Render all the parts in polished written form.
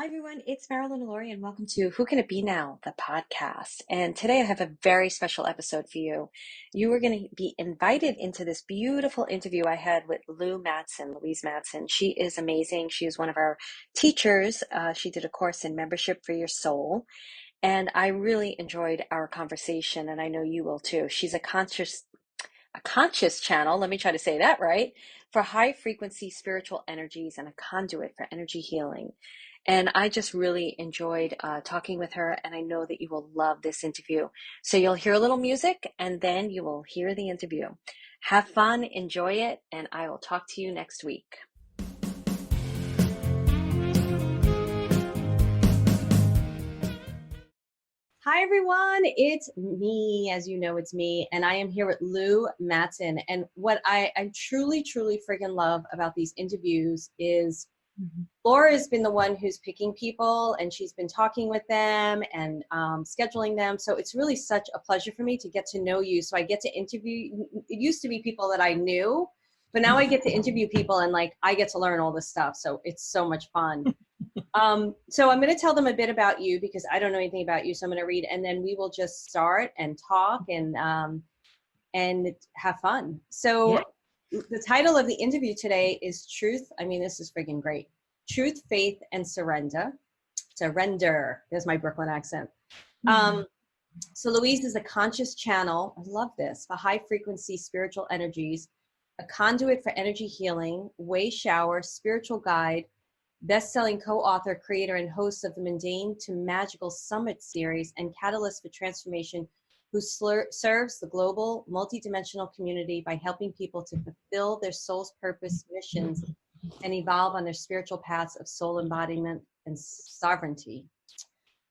Hi, everyone. It's Marilyn, Alauria, and welcome to Who Can It Be Now, the podcast. And today I have a very special episode for you. You are going to be invited into this beautiful interview I had with Lou Matson, Louise Matson. She is amazing. She is one of our teachers. She did a course in membership for your soul. And I really enjoyed our conversation, and I know you will too. She's a conscious channel, let me try to say that right, for high frequency spiritual energies and a conduit for energy healing. And I just really enjoyed talking with her, and I know that you will love this interview. So you'll hear a little music, and then you will hear the interview. Have fun, enjoy it, and I will talk to you next week. Hi, everyone. It's me. As you know, it's me. And I am here with Lou Matson. And what I truly, truly freaking love about these interviews is Laura has been the one who's picking people, and she's been talking with them and scheduling them. So it's really such a pleasure for me to get to know you. So I get to interview. It used to be people that I knew, but now I get to interview people, and I get to learn all this stuff. So it's so much fun. So I'm going to tell them a bit about you because I don't know anything about you. So I'm going to read, and then we will just start and talk and have fun. So the title of the interview today is Truth. I mean, this is friggin' great. Truth, Faith, and Surrender. Surrender. There's my Brooklyn accent. So Louise is a conscious channel. I love this. For high frequency spiritual energies, a conduit for energy healing, way shower, spiritual guide, best-selling co-author, creator, and host of the Mundane to Magical Summit series, and catalyst for transformation, who serves the global multidimensional community by helping people to fulfill their soul's purpose, missions, and evolve on their spiritual paths of soul embodiment and sovereignty.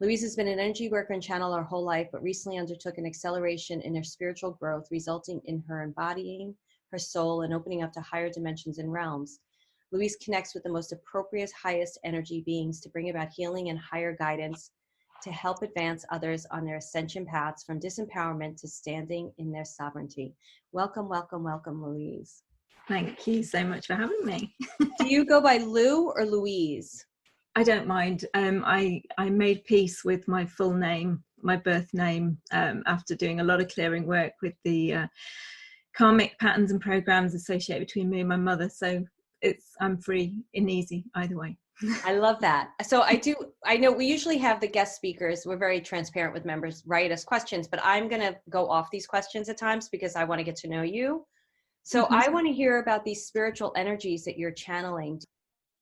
Louise has been an energy worker and channel her whole life, but recently undertook an acceleration in her spiritual growth, resulting in her embodying her soul and opening up to higher dimensions and realms. Louise connects with the most appropriate, highest energy beings to bring about healing and higher guidance to help advance others on their ascension paths from disempowerment to standing in their sovereignty. Welcome, welcome, welcome, Louise. Thank you so much for having me. Do you go by Lou or Louise? I don't mind. I made peace with my full name, my birth name, after doing a lot of clearing work with the karmic patterns and programs associated between me and my mother. So I'm free and easy either way. I love that. So I know we usually have the guest speakers. We're very transparent with members, write us questions, but I'm going to go off these questions at times because I want to get to know you. So I want to hear about these spiritual energies that you're channeling.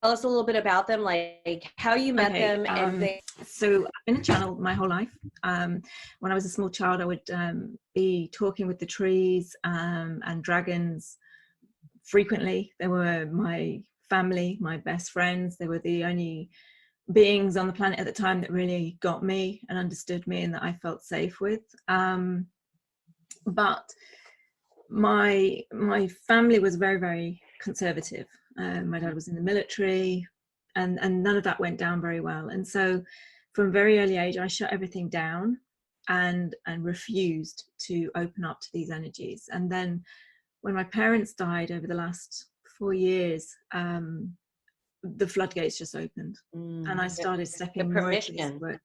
Tell us a little bit about them, like how you met them. So I've been a channel my whole life. When I was a small child, I would be talking with the trees and dragons frequently. They were my family, my best friends. They were the only beings on the planet at the time that really got me and understood me and that I felt safe with. But my family was very, very conservative. My dad was in the military, and none of that went down very well. And so from a very early age, I shut everything down and refused to open up to these energies. And then when my parents died over the last 4 years, the floodgates just opened, and I started stepping more into this work.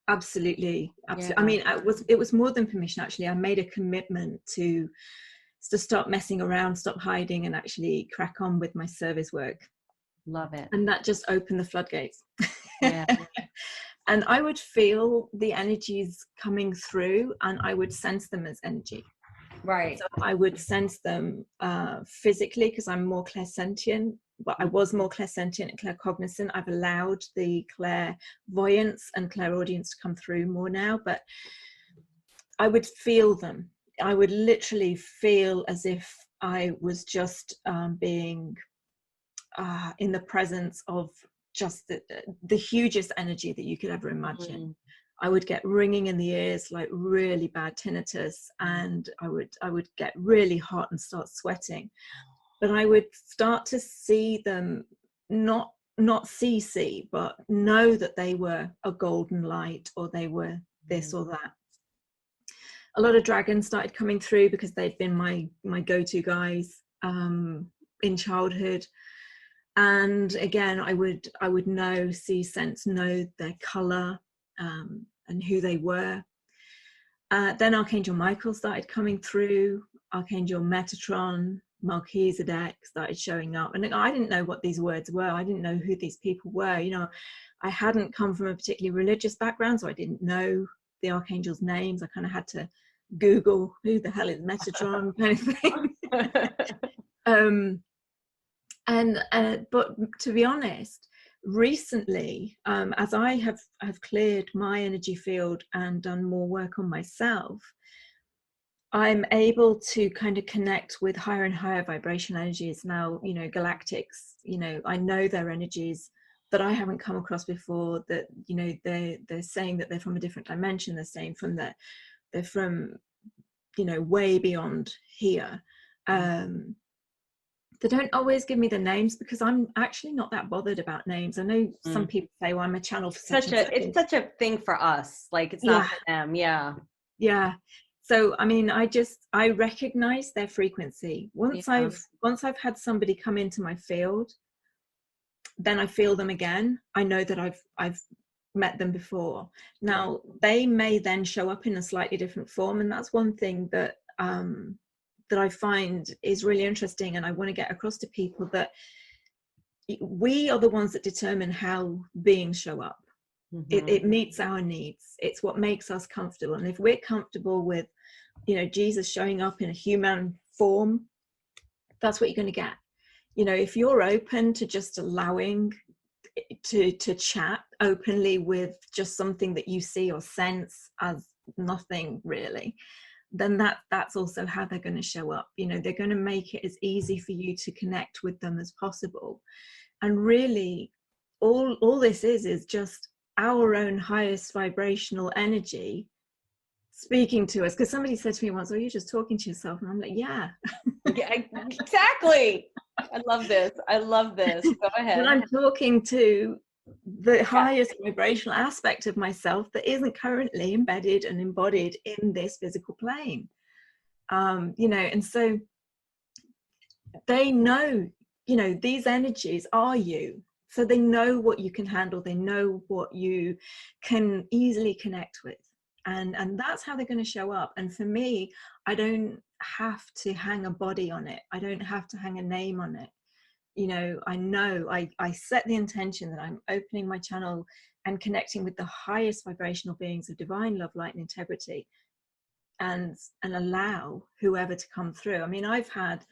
Absolutely. Yeah. I mean, it was more than permission. Actually, I made a commitment to stop messing around, stop hiding, and actually crack on with my service work. Love it. And that just opened the floodgates. Yeah. And I would feel the energies coming through, and I would sense them as energy. Right. So I would sense them physically because I'm more clairsentient. Well, I was more clairsentient and claircognizant. I've allowed the clairvoyance and clairaudience to come through more now, but I would feel them. I would literally feel as if I was just being in the presence of just the hugest energy that you could ever imagine. I would get ringing in the ears, like really bad tinnitus, and I would get really hot and start sweating. But I would start to see them, not see, but know that they were a golden light, or they were this or that. A lot of dragons started coming through because they'd been my go-to guys in childhood. And again, I would know, see, sense, know their color, and who they were. Then Archangel Michael started coming through, Archangel Metatron, Melchizedek started showing up. And I didn't know what these words were. I didn't know who these people were. You know, I hadn't come from a particularly religious background, so I didn't know the archangels' names. I kind of had to Google who the hell is Metatron kind of thing. But to be honest, recently, as I have cleared my energy field and done more work on myself, I'm able to kind of connect with higher and higher vibrational energies now, you know, galactics. You know, I know their energies that I haven't come across before, that, you know, they're saying that they're from a different dimension. They're saying they're from, you know, way beyond here. They don't always give me the names because I'm actually not that bothered about names. I know some people say, well, I'm a channel for such and such. It's such a thing for us. Like, it's not for them. Yeah. Yeah. So, I mean, I recognize their frequency. Once I've had somebody come into my field, then I feel them again. I know that I've met them before. Now, they may then show up in a slightly different form. And that's one thing that, that I find is really interesting. And I want to get across to people that we are the ones that determine how beings show up. It meets our needs. It's what makes us comfortable. And if we're comfortable with, you know, Jesus showing up in a human form, that's what you're going to get. You know, if you're open to just allowing to chat openly with just something that you see or sense as nothing really, then that's also how they're going to show up. You know, they're going to make it as easy for you to connect with them as possible. And really, all this is just our own highest vibrational energy speaking to us. Because somebody said to me once, "Oh, you're just talking to yourself," and I'm like, yeah, exactly. I love this. Go ahead. And I'm talking to the highest vibrational aspect of myself that isn't currently embedded and embodied in this physical plane. You know, and so they know, you know, these energies are you. So they know what you can handle. They know what you can easily connect with. And that's how they're going to show up. And for me, I don't have to hang a body on it. I don't have to hang a name on it. You know I set the intention that I'm opening my channel and connecting with the highest vibrational beings of divine love, light, and integrity, and allow whoever to come through. I mean, I've had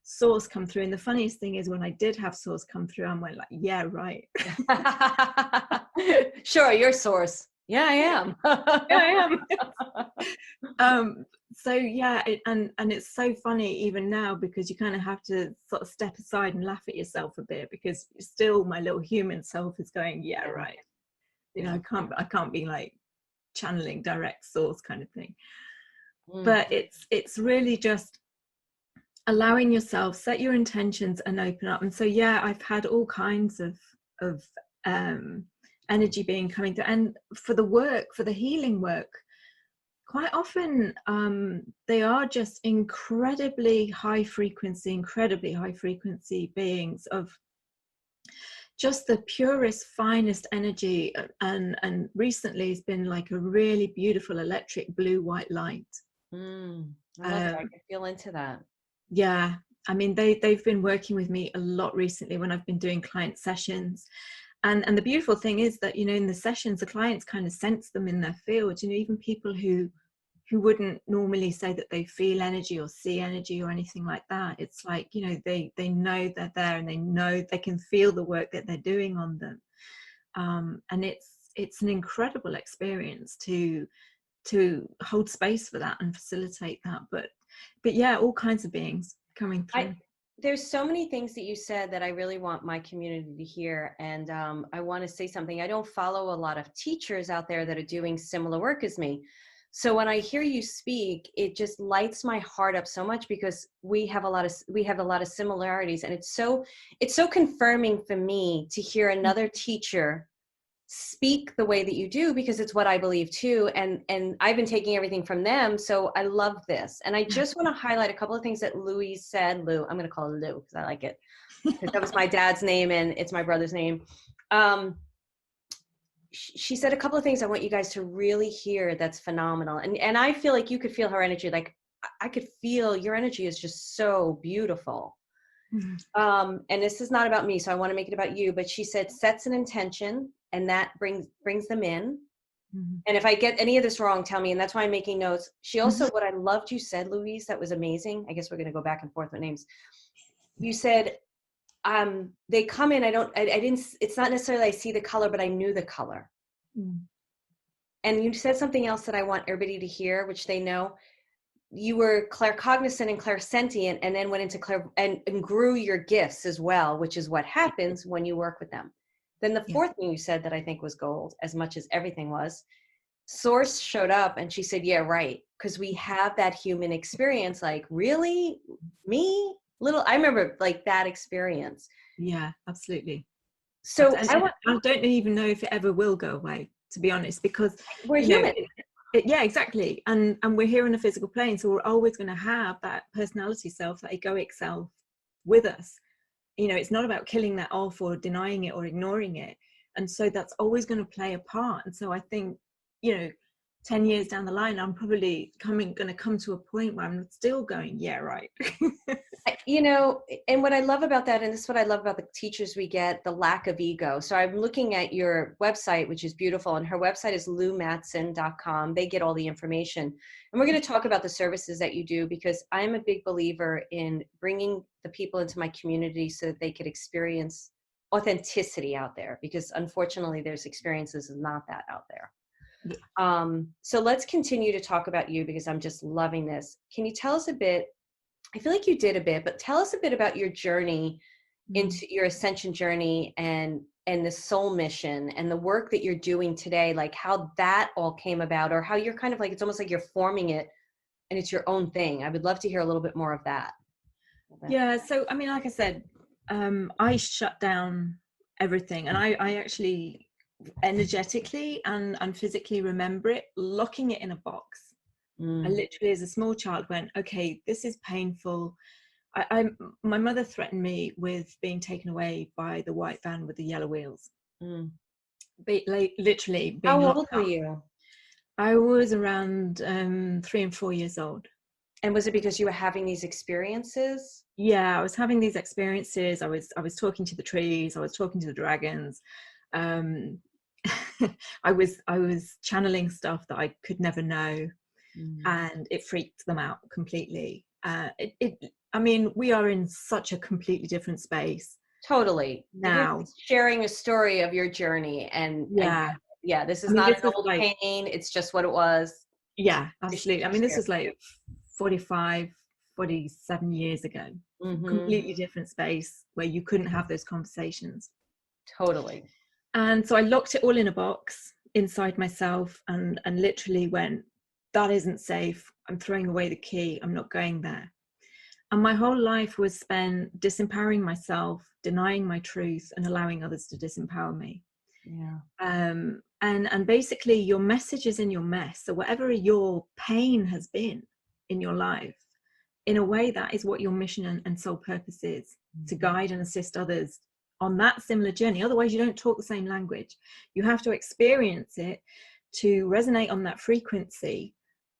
Source come through, and the funniest thing is when I did have Source come through, I went like, yeah, right. Sure, you're Source. Yeah, I am. Yeah, I am. So yeah, and it's so funny even now, because you kind of have to sort of step aside and laugh at yourself a bit, because still my little human self is going, yeah, right. You know, I can't be like channeling direct Source kind of thing. But it's really just allowing yourself, set your intentions and open up. And so yeah, I've had all kinds of energy being coming through. And for the work, for the healing work, quite often they are just incredibly high frequency beings of just the purest, finest energy. And recently it's been like a really beautiful electric blue white light. I love that. I can feel into that. Yeah, I mean, they've been working with me a lot recently when I've been doing client sessions. And the beautiful thing is that, you know, in the sessions, the clients kind of sense them in their field. You know, even people who wouldn't normally say that they feel energy or see energy or anything like that. It's like, you know, they know they're there, and they know they can feel the work that they're doing on them. And it's an incredible experience to hold space for that and facilitate that. But yeah, all kinds of beings coming through. There's so many things that you said that I really want my community to hear. And I want to say something. I don't follow a lot of teachers out there that are doing similar work as me. So when I hear you speak, it just lights my heart up so much, because we have a lot of similarities. And it's so confirming for me to hear another teacher speak the way that you do, because it's what I believe too. And I've been taking everything from them. So I love this. And I just want to highlight a couple of things that Louise said. Lou, I'm going to call her Lou because I like it. Because that was my dad's name and it's my brother's name. She said a couple of things I want you guys to really hear that's phenomenal. And I feel like you could feel her energy. Like I could feel your energy is just so beautiful. And this is not about me, so I want to make it about you. But she said sets an intention, and that brings them in. And if I get any of this wrong, tell me. And that's why I'm making notes. She also, what I loved you said, Louise, that was amazing. I guess we're going to go back and forth with names. You said, they come in, I didn't, it's not necessarily I see the color, but I knew the color. And you said something else that I want everybody to hear, which they know. You were claircognizant and clairsentient, and then went into and grew your gifts as well, which is what happens when you work with them. Then the fourth thing you said that I think was gold, as much as everything was, Source showed up and she said, yeah, right. Because we have that human experience, like, really? Me? I remember like that experience. Yeah, absolutely. So I don't even know if it ever will go away, to be honest, because we're human. Yeah, exactly. And we're here in a physical plane, so we're always going to have that personality self, that egoic self with us. It's not about killing that off or denying it or ignoring it. And so that's always going to play a part. And so I think, 10 years down the line, I'm probably going to come to a point where I'm still going, yeah, right. And what I love about that, and this is what I love about the teachers we get, the lack of ego. So I'm looking at your website, which is beautiful. And her website is loumatson.com. They get all the information. And we're going to talk about the services that you do, because I'm a big believer in bringing the people into my community so that they could experience authenticity out there, because unfortunately there's experiences not that out there. So let's continue to talk about you, because I'm just loving this. Can you tell us a bit? I feel like you did a bit, but tell us a bit about your journey into your ascension journey and the soul mission and the work that you're doing today, like how that all came about, or how you're kind of like, it's almost like you're forming it and it's your own thing. I would love to hear a little bit more of that. Yeah. So, I mean, like I said, I shut down everything, and I actually energetically and physically remember it, locking it in a box. I literally, as a small child, went, okay, this is painful. My mother threatened me with being taken away by the white van with the yellow wheels. Literally being How locked old were up. you? I was around 3 and 4 years old. And was it because you were having these experiences? Yeah, I was having these experiences. I was talking to the trees. I was talking to the dragons. I was channeling stuff that I could never know, and it freaked them out completely. I mean, we are in such a completely different space. Totally. Now, you're sharing a story of your journey, and yeah, this is not an old pain. It's just what it was. Yeah, absolutely. I mean, this was like 45, 47 years ago. Completely different space where you couldn't have those conversations. Totally. And so I locked it all in a box inside myself, and literally went, that isn't safe. I'm throwing away the key. I'm not going there. And my whole life was spent disempowering myself, denying my truth, and allowing others to disempower me. Yeah. And basically your message is in your mess. So whatever your pain has been in your life, in a way, that is what your mission and soul purpose is, to guide and assist others on that similar journey. Otherwise, you don't talk the same language. You have to experience it to resonate on that frequency,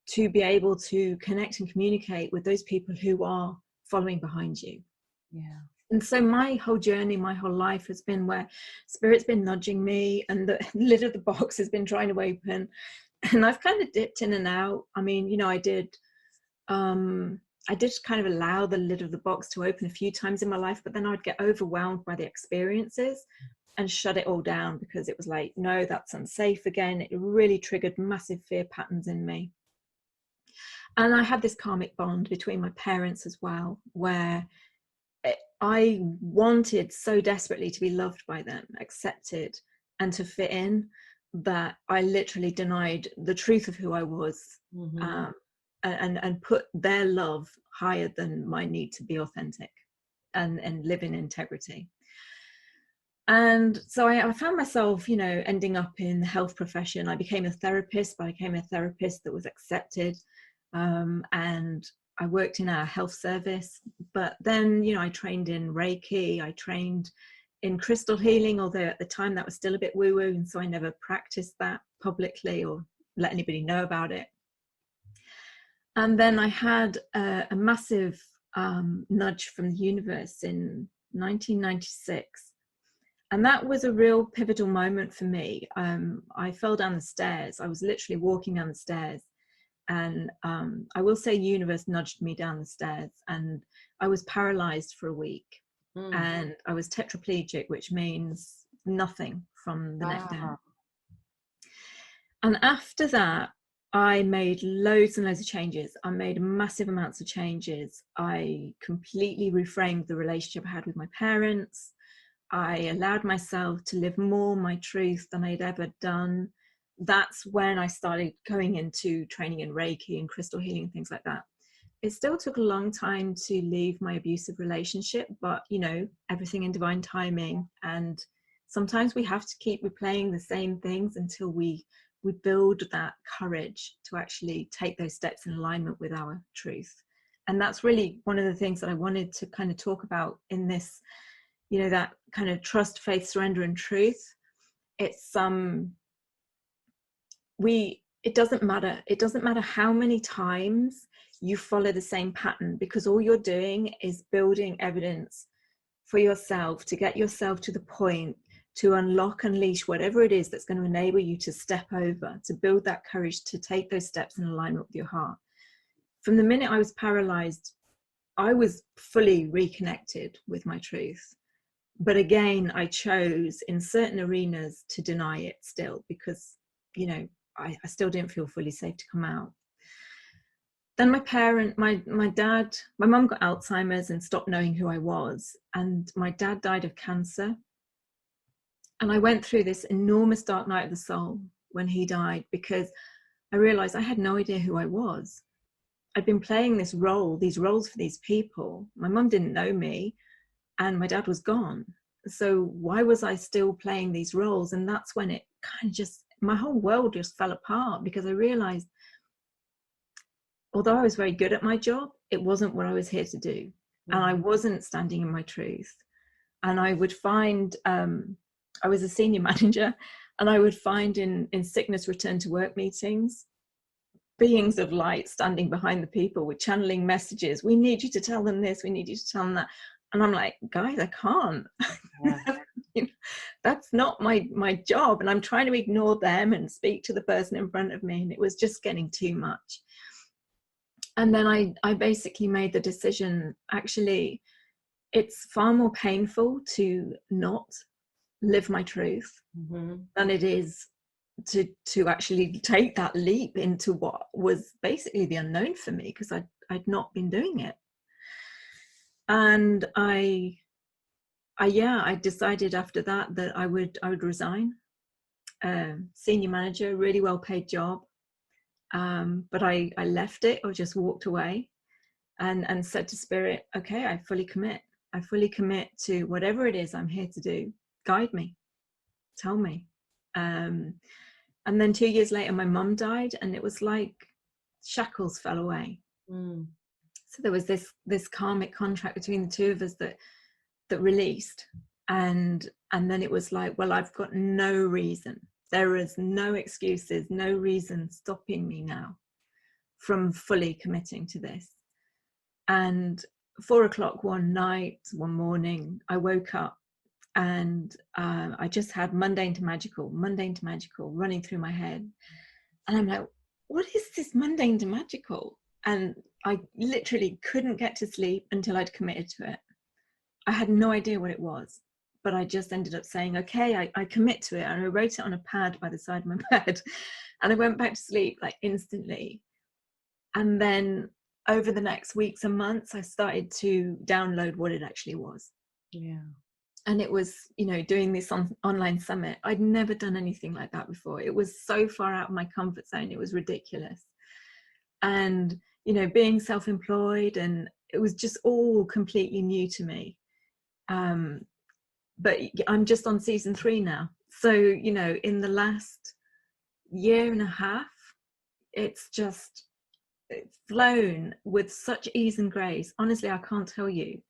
to be able to connect and communicate with those people who are following behind you. Yeah. And so my whole journey, my whole life has been where Spirit's been nudging me, and the lid of the box has been trying to open, and I've kind of dipped in and out. I mean, I did kind of allow the lid of the box to open a few times in my life, but then I'd get overwhelmed by the experiences and shut it all down, because it was like, no, that's unsafe again. It really triggered massive fear patterns in me. And I had this karmic bond between my parents as well, where I wanted so desperately to be loved by them, accepted, and to fit in, that I literally denied the truth of who I was, and put their love higher than my need to be authentic and live in integrity. And so I found myself, you know, ending up in the health profession. I became a therapist, but I became a therapist that was accepted. And I worked in our health service. But then, you know, I trained in Reiki, I trained in crystal healing, although at the time that was still a bit woo-woo. And so I never practiced that publicly or let anybody know about it. And then I had a massive nudge from the universe in 1996. And that was a real pivotal moment for me. I fell down the stairs. I was literally walking down the stairs. And I will say universe nudged me down the stairs. And I was paralyzed for a week. And I was tetraplegic, which means nothing from the neck down. And after that, I made loads and loads of changes. I made massive amounts of changes. I completely reframed the relationship I had with my parents. I allowed myself to live more my truth than I'd ever done. That's when I started going into training in Reiki and crystal healing, things like that. It still took a long time to leave my abusive relationship, but you know, everything in divine timing. And sometimes we have to keep replaying the same things until we build that courage to actually take those steps in alignment with our truth. And that's really one of the things that I wanted to kind of talk about in this, you know, that kind of trust, faith, surrender, and truth. It's it doesn't matter how many times you follow the same pattern, because all you're doing is building evidence for yourself to get yourself to the point to unlock, unleash whatever it is that's going to enable you to step over, to build that courage to take those steps in alignment with your heart. From the minute I was paralyzed, I was fully reconnected with my truth. But again, I chose in certain arenas to deny it still, because, you know, I still didn't feel fully safe to come out. Then my dad, my mum got Alzheimer's and stopped knowing who I was. And my dad died of cancer. And I went through this enormous dark night of the soul when he died, because I realized I had no idea who I was. I'd been playing these roles for these people. My mum didn't know me and my dad was gone. So why was I still playing these roles? And that's when it kind of just, my whole world just fell apart, because I realized, although I was very good at my job, it wasn't what I was here to do. And I wasn't standing in my truth. And I would find, I was a senior manager, and I would find in sickness return to work meetings, beings of light standing behind the people with channeling messages. We need you to tell them this. We need you to tell them that. And I'm like, guys, I can't. Yeah. You know, that's not my job. And I'm trying to ignore them and speak to the person in front of me. And it was just getting too much. And then I basically made the decision, actually, it's far more painful to not live my truth than it is to actually take that leap into what was basically the unknown for me, because I'd not been doing it. And I decided after that I would resign. Senior manager, really well paid job, but I left it, or just walked away, and said to spirit, okay, I fully commit to whatever it is I'm here to do. Guide me, tell me. And then 2 years later, my mum died, and it was like shackles fell away. So there was this karmic contract between the two of us that released, and then it was like, well, I've got no reason. There is no excuses, no reason stopping me now from fully committing to this. And 4 o'clock one morning, I woke up, and I just had mundane to magical running through my head. And I'm like, what is this mundane to magical? And I literally couldn't get to sleep until I'd committed to it. I had no idea what it was, but I just ended up saying, okay, I commit to it. And I wrote it on a pad by the side of my bed, and I went back to sleep like instantly. And then over the next weeks and months, I started to download what it actually was. Yeah. And it was, you know, doing this online summit. I'd never done anything like that before. It was so far out of my comfort zone. It was ridiculous. And, you know, being self-employed, and it was just all completely new to me. but I'm just on season 3 now. So, you know, in the last year and a half, it's flown with such ease and grace. Honestly, I can't tell you,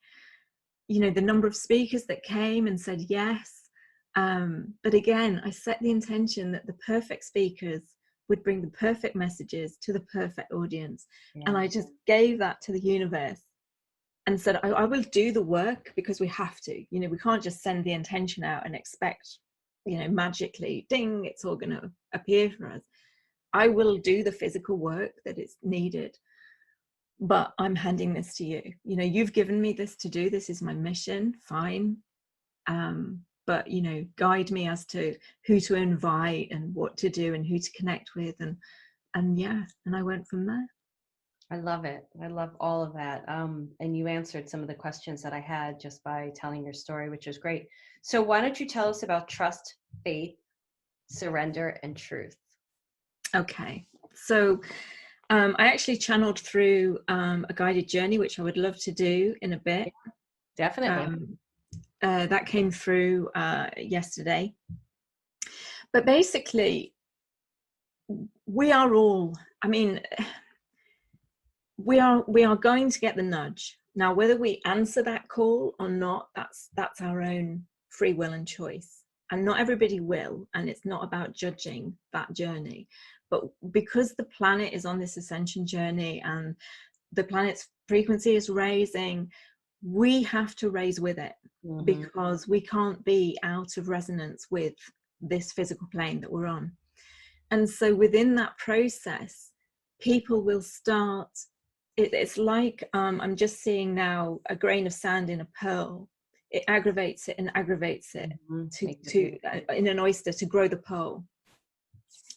you know, the number of speakers that came and said yes. But again, I set the intention that the perfect speakers would bring the perfect messages to the perfect audience. Yeah. And I just gave that to the universe and said, I will do the work, because we have to. You know, we can't just send the intention out and expect, you know, magically, ding, it's all going to appear for us. I will do the physical work that is needed, but I'm handing this to you. You know, you've given me this to do. This is my mission. Fine. But, you know, guide me as to who to invite and what to do and who to connect with. And yeah, and I went from there. I love it. I love all of that. And you answered some of the questions that I had just by telling your story, which is great. So why don't you tell us about trust, faith, surrender, and truth? Okay. So I actually channeled through a guided journey, which I would love to do in a bit. Definitely. That came through yesterday. But basically, we are all, I mean, we are going to get the nudge. Now, whether we answer that call or not, that's our own free will and choice. And not everybody will, and it's not about judging that journey. But because the planet is on this ascension journey and the planet's frequency is raising, we have to raise with it, because we can't be out of resonance with this physical plane that we're on. And so within that process, people will start, it's like, I'm just seeing now a grain of sand in a pearl. It aggravates it and aggravates it in an oyster to grow the pearl.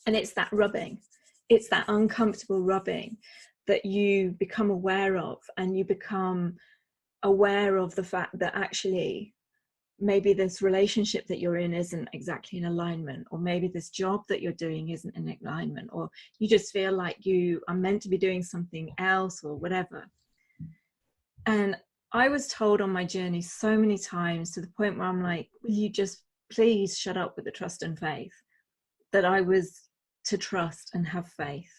And it's that rubbing, it's that uncomfortable rubbing that you become aware of, and you become aware of the fact that actually maybe this relationship that you're in isn't exactly in alignment, or maybe this job that you're doing isn't in alignment, or you just feel like you are meant to be doing something else or whatever. And I was told on my journey so many times, to the point where I'm like, will you just please shut up with the trust and faith, that I was to trust and have faith,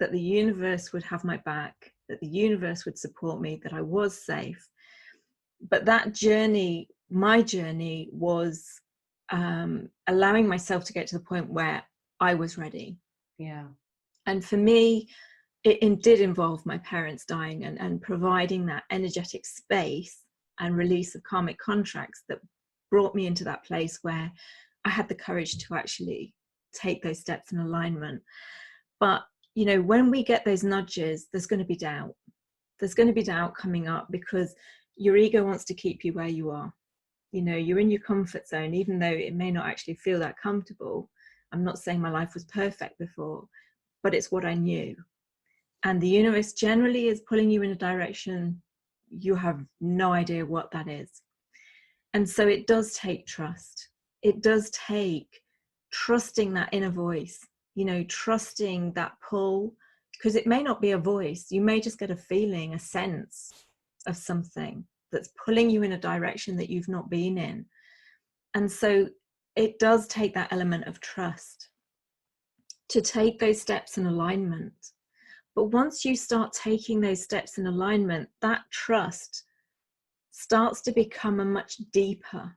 that the universe would have my back, that the universe would support me, that I was safe. But that journey, my journey, was allowing myself to get to the point where I was ready. Yeah. And for me, it did involve my parents dying and providing that energetic space and release of karmic contracts that brought me into that place where I had the courage to actually take those steps in alignment. But, you know, when we get those nudges, there's going to be doubt. There's going to be doubt coming up, because your ego wants to keep you where you are. You know, you're in your comfort zone, even though it may not actually feel that comfortable. I'm not saying my life was perfect before, but it's what I knew. And the universe generally is pulling you in a direction you have no idea what that is. And so it does take trust. It does take trusting that inner voice, you know, trusting that pull, because it may not be a voice. You may just get a feeling, a sense of something that's pulling you in a direction that you've not been in. And so it does take that element of trust to take those steps in alignment. But once you start taking those steps in alignment, that trust starts to become a much deeper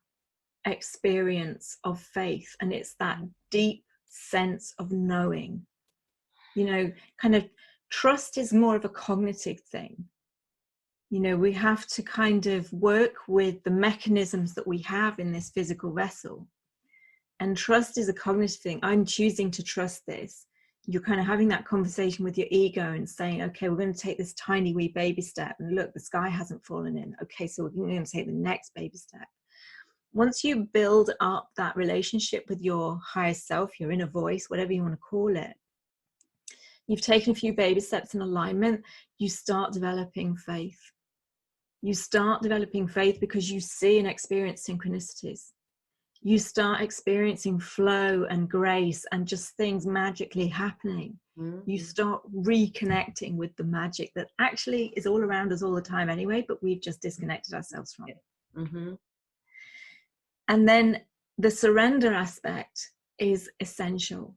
experience of faith. And it's that deep sense of knowing, you know, kind of trust is more of a cognitive thing. You know, we have to kind of work with the mechanisms that we have in this physical vessel. And trust is a cognitive thing. I'm choosing to trust this. You're kind of having that conversation with your ego and saying, okay, we're going to take this tiny wee baby step. And look, the sky hasn't fallen in. Okay, so we're going to take the next baby step. Once you build up that relationship with your higher self, your inner voice, whatever you want to call it, you've taken a few baby steps in alignment, you start developing faith. You start developing faith because you see and experience synchronicities. You start experiencing flow and grace and just things magically happening. You start reconnecting with the magic that actually is all around us all the time anyway, but we've just disconnected ourselves from it. And then the surrender aspect is essential.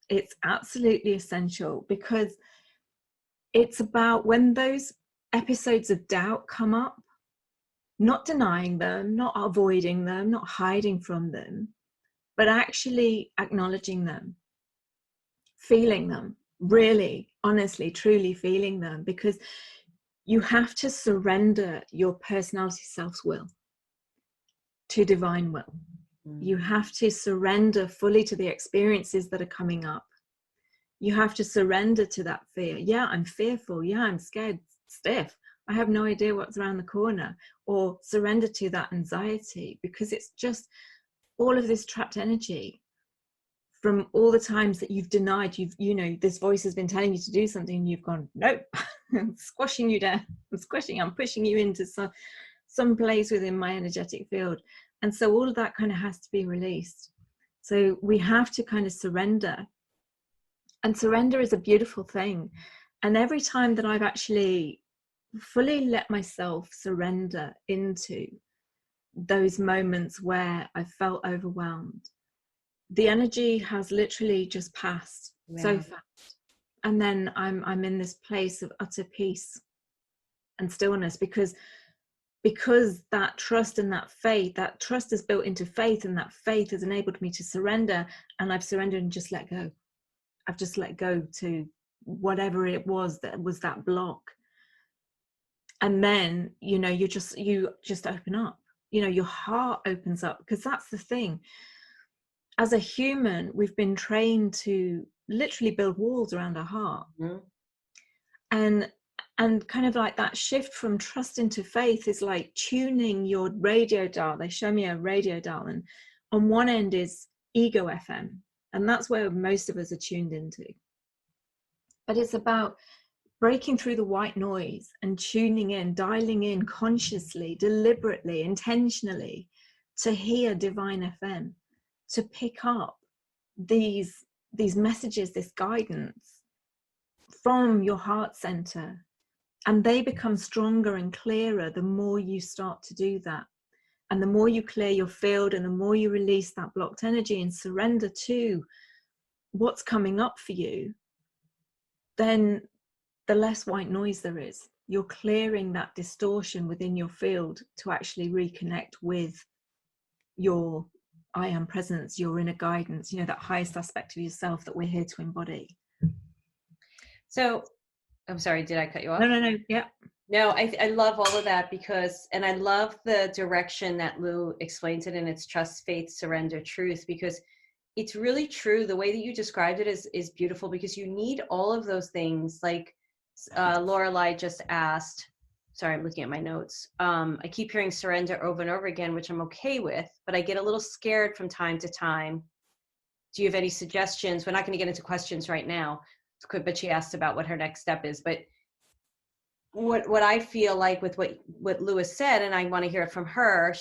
It's absolutely essential, because it's about when those episodes of doubt come up, not denying them, not avoiding them, not hiding from them, but actually acknowledging them, feeling them, really, honestly, truly feeling them, because you have to surrender your personality self's will to divine will. You have to surrender fully to the experiences that are coming up. You have to surrender to that fear. Yeah, I'm fearful. Yeah, I'm scared stiff. I have no idea what's around the corner. Or surrender to that anxiety, because it's just all of this trapped energy from all the times that you've denied, this voice has been telling you to do something, and you've gone, nope, I'm squashing you down. I'm pushing you into some place within my energetic field. And so all of that kind of has to be released. So we have to kind of surrender. And surrender is a beautiful thing. And every time that I've actually fully let myself surrender into those moments where I felt overwhelmed, the energy has literally just passed so fast. And then I'm in this place of utter peace and stillness, because that trust and that faith, that trust is built into faith, and that faith has enabled me to surrender. And I've surrendered and just let go. I've just let go to whatever it was that was that block. And then, you just open up, your heart opens up, because that's the thing. As a human, we've been trained to literally build walls around our heart. And kind of like that shift from trust into faith is like tuning your radio dial. They show me a radio dial, and on one end is ego FM, and that's where most of us are tuned into. But it's about breaking through the white noise and tuning in, dialing in consciously, deliberately, intentionally to hear divine FM, to pick up these messages, this guidance from your heart center. And they become stronger and clearer the more you start to do that. And the more you clear your field, and the more you release that blocked energy and surrender to what's coming up for you, then the less white noise there is. You're clearing that distortion within your field to actually reconnect with your I am presence, your inner guidance, that highest aspect of yourself that we're here to embody. So, I'm sorry, did I cut you off? No, yeah. No, I love all of that, and I love the direction that Lou explains it in. It's trust, faith, surrender, truth, because it's really true. The way that you described it is beautiful, because you need all of those things. Like Lorelei just asked, sorry, I'm looking at my notes. I keep hearing surrender over and over again, which I'm okay with, but I get a little scared from time to time. Do you have any suggestions? We're not going to get into questions right now, but she asked about what her next step is. But what I feel like with what Lewis said, and I want to hear it from her,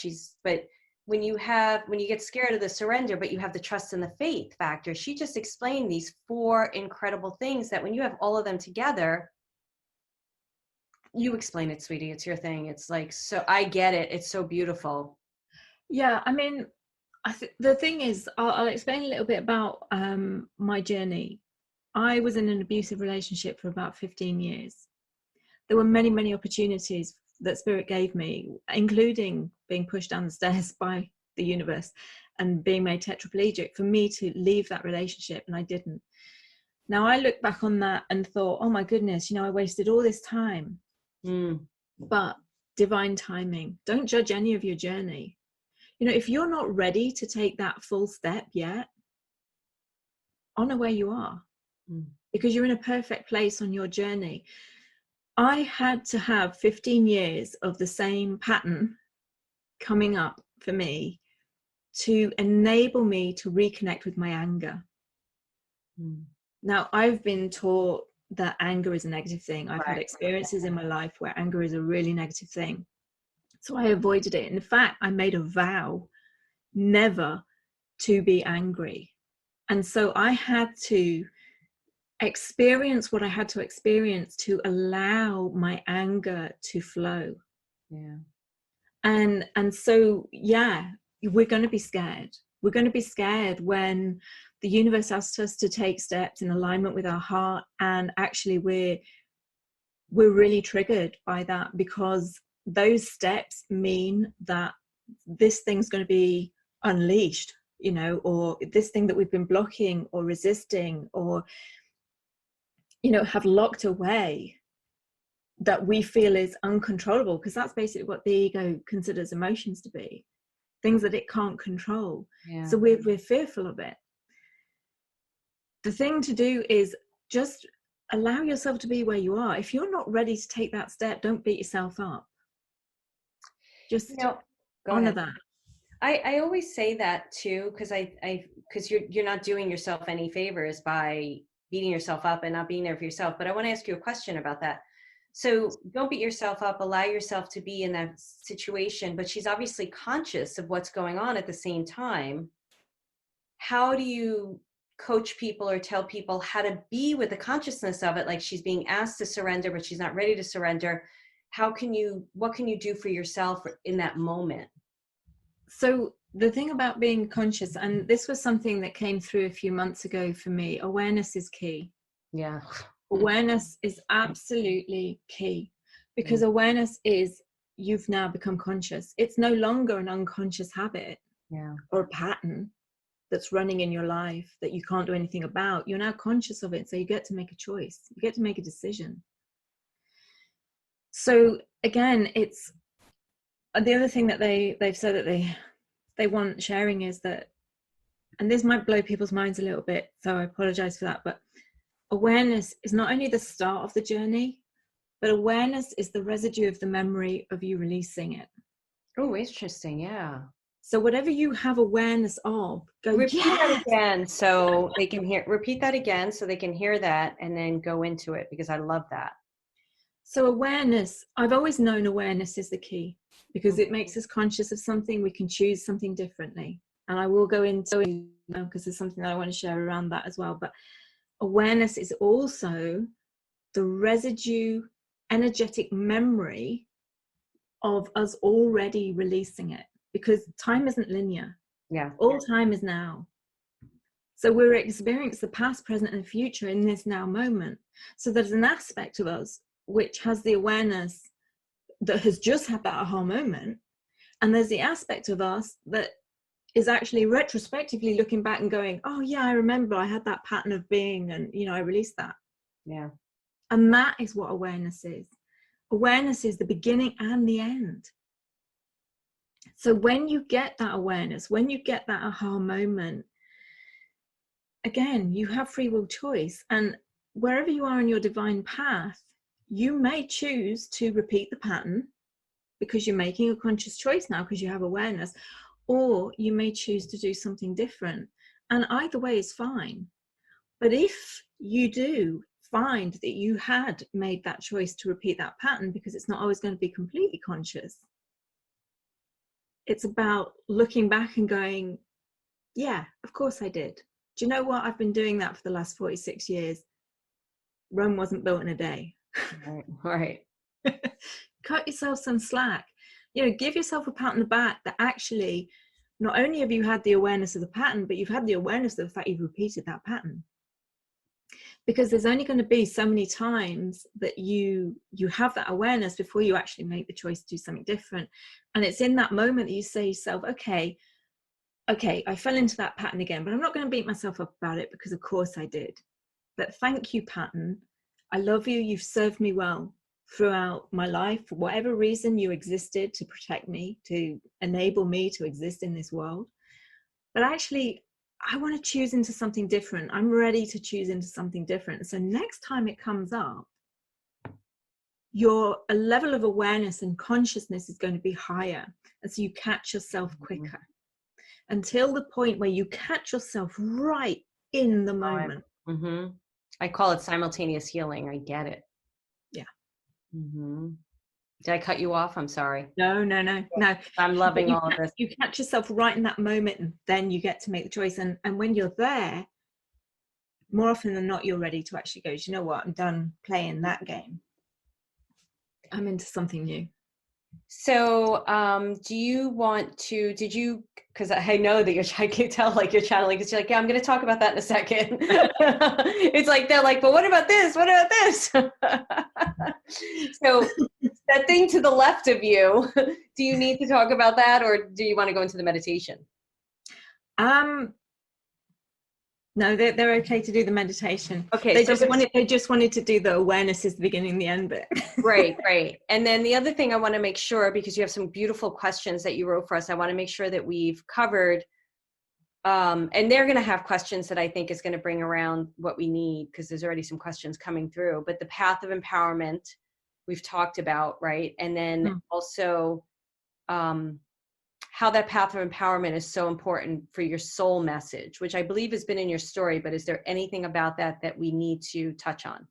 but when you get scared of the surrender, but you have the trust and the faith factor, she just explained these 4 incredible things that when you have all of them together, you explain it, sweetie, it's your thing. It's like, so I get it. It's so beautiful. Yeah. I mean, the thing is, I'll explain a little bit about my journey. I was in an abusive relationship for about 15 years. There were many, many opportunities that Spirit gave me, including being pushed down the stairs by the universe and being made tetraplegic, for me to leave that relationship, and I didn't. Now I look back on that and thought, oh my goodness, I wasted all this time. But divine timing. Don't judge any of your journey. If you're not ready to take that full step yet, honor where you are, because you're in a perfect place on your journey. I had to have 15 years of the same pattern coming up for me to enable me to reconnect with my anger. Now, I've been taught that anger is a negative thing. I've had experiences in my life where anger is a really negative thing. So I avoided it. In fact, I made a vow never to be angry. And so I had to experience what I had to experience to allow my anger to flow. Yeah. And so, yeah, we're going to be scared. We're going to be scared when the universe asks us to take steps in alignment with our heart, and actually we're really triggered by that, because those steps mean that this thing's going to be unleashed, you know, or this thing that we've been blocking or resisting or, you know, have locked away, that we feel is uncontrollable, because that's basically what the ego considers emotions to be, things that it can't control. Yeah. So we're fearful of it. The thing to do is just allow yourself to be where you are. If you're not ready to take that step, don't beat yourself up. Just honor that. I always say that too, because you're not doing yourself any favors by beating yourself up and not being there for yourself. But I want to ask you a question about that. So don't beat yourself up, allow yourself to be in that situation, but she's obviously conscious of what's going on at the same time. How do you coach people or tell people how to be with the consciousness of it? Like, she's being asked to surrender, but she's not ready to surrender. What can you do for yourself in that moment? So the thing about being conscious, and this was something that came through a few months ago for me, awareness is key. Yeah. Awareness is absolutely key, because awareness is, you've now become conscious. It's no longer an unconscious habit or a pattern that's running in your life that you can't do anything about. You're now conscious of it, so you get to make a choice. You get to make a decision. So again, it's the other thing that they've said that they want sharing is that, and this might blow people's minds a little bit, so I apologize for that, but awareness is not only the start of the journey, but awareness is the residue of the memory of you releasing it. Oh, interesting. Yeah. So whatever you have awareness of, repeat that again so they can hear. Repeat that again so they can hear that, and then go into it, because I love that. So awareness, I've always known awareness is the key, because it makes us conscious of something. We can choose something differently, and I will go into because there's something that I want to share around that as well. But awareness is also the residue, energetic memory of us already releasing it, because time isn't linear. Yeah. All time is now. So we're experiencing the past, present, and future in this now moment. So there's an aspect of us which has the awareness that has just had that aha moment. And there's the aspect of us that is actually retrospectively looking back and going, oh yeah, I remember I had that pattern of being, and you know, I released that. Yeah. And that is what awareness is. Awareness is the beginning and the end. So when you get that awareness, when you get that aha moment, again, you have free will choice. And wherever you are in your divine path, you may choose to repeat the pattern because you're making a conscious choice now because you have awareness, or you may choose to do something different. And either way is fine. But if you do find that you had made that choice to repeat that pattern, because it's not always going to be completely conscious, it's about looking back and going, yeah, of course I did. Do you know what? I've been doing that for the last 46 years. Rome wasn't built in a day. Right. Cut yourself some slack. You know, give yourself a pat on the back that actually, not only have you had the awareness of the pattern, but you've had the awareness of the fact you've repeated that pattern. Because there's only going to be so many times that you have that awareness before you actually make the choice to do something different. And it's in that moment that you say to yourself, okay, I fell into that pattern again, but I'm not going to beat myself up about it, because of course I did. But thank you, pattern. I love you. You've served me well throughout my life. For whatever reason, you existed to protect me, to enable me to exist in this world. But actually, I want to choose into something different. I'm ready to choose into something different. So next time it comes up, your level of awareness and consciousness is going to be higher. And so you catch yourself quicker, until the point where you catch yourself right in the moment. Mm-hmm. I call it simultaneous healing. I get it. Yeah. Mm-hmm. Did I cut you off? I'm sorry. No. I'm loving all of this. You catch yourself right in that moment, and then you get to make the choice. And when you're there, more often than not, you're ready to actually go, you know what, I'm done playing that game. I'm into something new. So, do you want to, because I know that I can tell like you're channeling, because you're like, yeah, I'm going to talk about that in a second. It's like, they're like, but what about this? What about this? So that thing to the left of you, do you need to talk about that, or do you want to go into the meditation? No, they're okay to do the meditation. Okay, They so just wanted to do the awareness is the beginning and the end bit. great, great. And then the other thing I want to make sure, because you have some beautiful questions that you wrote for us, I want to make sure that we've covered, and they're going to have questions that I think is going to bring around what we need, because there's already some questions coming through. But the path of empowerment we've talked about, right? And then also how that path of empowerment is so important for your soul message, which I believe has been in your story. But is there anything about that that we need to touch on?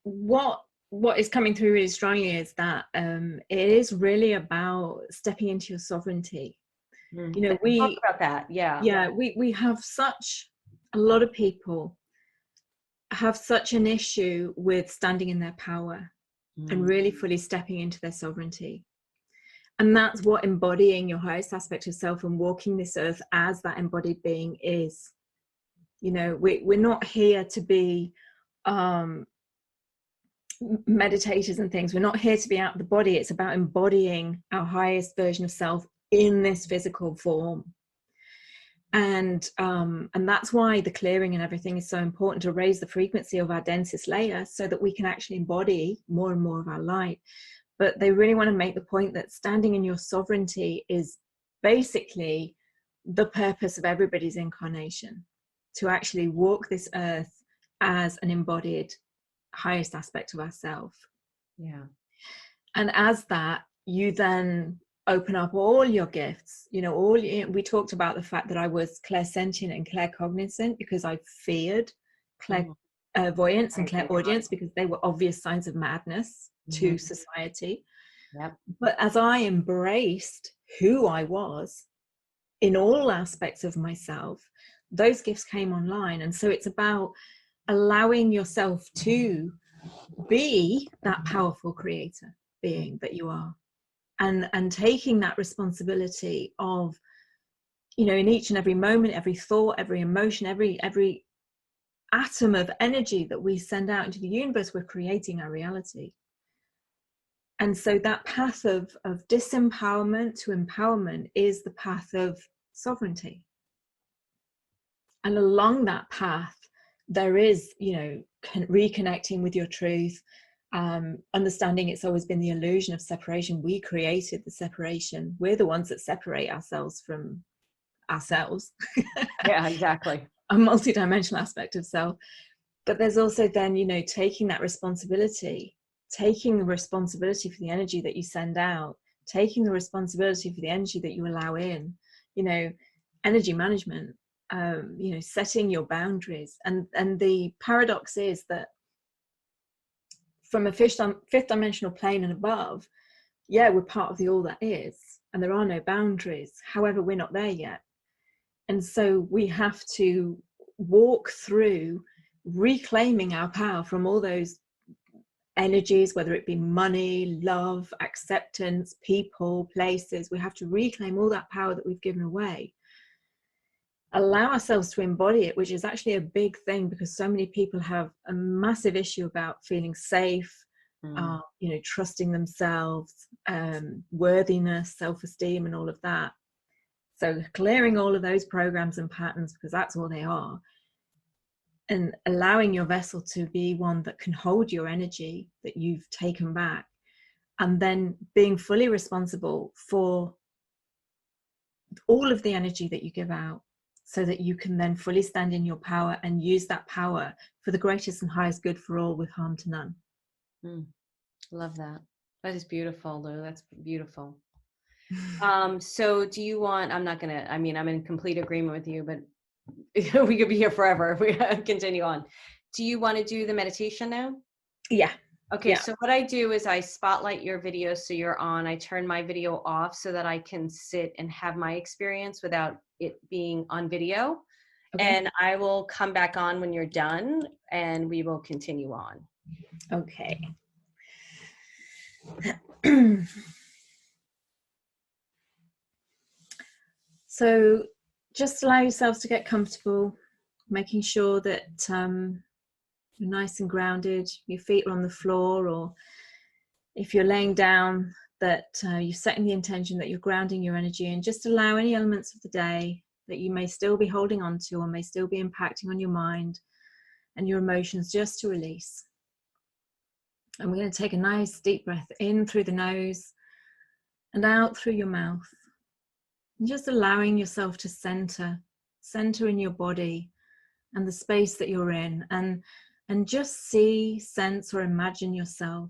What is coming through really strongly is that it is really about stepping into your sovereignty. You know, talk about that. We have a lot of people have such an issue with standing in their power and really fully stepping into their sovereignty. And that's what embodying your highest aspect of self and walking this earth as that embodied being is. You know, we're not here to be meditators and things. We're not here to be out of the body. It's about embodying our highest version of self in this physical form. And that's why the clearing and everything is so important, to raise the frequency of our densest layer so that we can actually embody more and more of our light. But they really want to make the point that standing in your sovereignty is basically the purpose of everybody's incarnation, to actually walk this earth as an embodied highest aspect of ourself. Yeah. And as that, you then open up all your gifts. You know, we talked about the fact that I was clairsentient and claircognizant because I feared clairvoyance and clairaudience, because they were obvious signs of madness to society. Yep. But as I embraced who I was in all aspects of myself, those gifts came online. And so it's about allowing yourself to be that powerful creator being that you are, and taking that responsibility of, you know, in each and every moment, every thought, every emotion, every atom of energy that we send out into the universe, we're creating our reality. And so that path of disempowerment to empowerment is the path of sovereignty. And along that path, there is, you know, reconnecting with your truth, understanding it's always been the illusion of separation. We created the separation. We're the ones that separate ourselves from ourselves. Yeah, exactly. A multidimensional aspect of self. But there's also then, you know, taking the responsibility for the energy that you send out, taking the responsibility for the energy that you allow in, you know, energy management, you know, setting your boundaries. And the paradox is that from a fifth dimensional plane and above, yeah, we're part of the all that is, and there are no boundaries. However, we're not there yet. And so we have to walk through reclaiming our power from all those energies, whether it be money, love, acceptance, people, places. We have to reclaim all that power that we've given away, allow ourselves to embody it, which is actually a big thing, because so many people have a massive issue about feeling safe, you know, trusting themselves, worthiness, self-esteem, and all of that. So clearing all of those programs and patterns, because that's all they are, and allowing your vessel to be one that can hold your energy that you've taken back, and then being fully responsible for all of the energy that you give out, so that you can then fully stand in your power and use that power for the greatest and highest good for all, with harm to none. Love that. That is beautiful, Lou. That's beautiful. So do you want, I'm in complete agreement with you, but we could be here forever if we continue on. Do you want to do the meditation now? Yeah. Okay, yeah. So what I do is I spotlight your video so you're on. I turn my video off so that I can sit and have my experience without it being on video. Okay. And I will come back on when you're done and we will continue on. Okay. So just allow yourselves to get comfortable, making sure that you're nice and grounded, your feet are on the floor, or if you're laying down, that you're setting the intention that you're grounding your energy, and just allow any elements of the day that you may still be holding on to or may still be impacting on your mind and your emotions just to release. And we're going to take a nice deep breath in through the nose and out through your mouth. And just allowing yourself to center in your body and the space that you're in, and just see, sense, or imagine yourself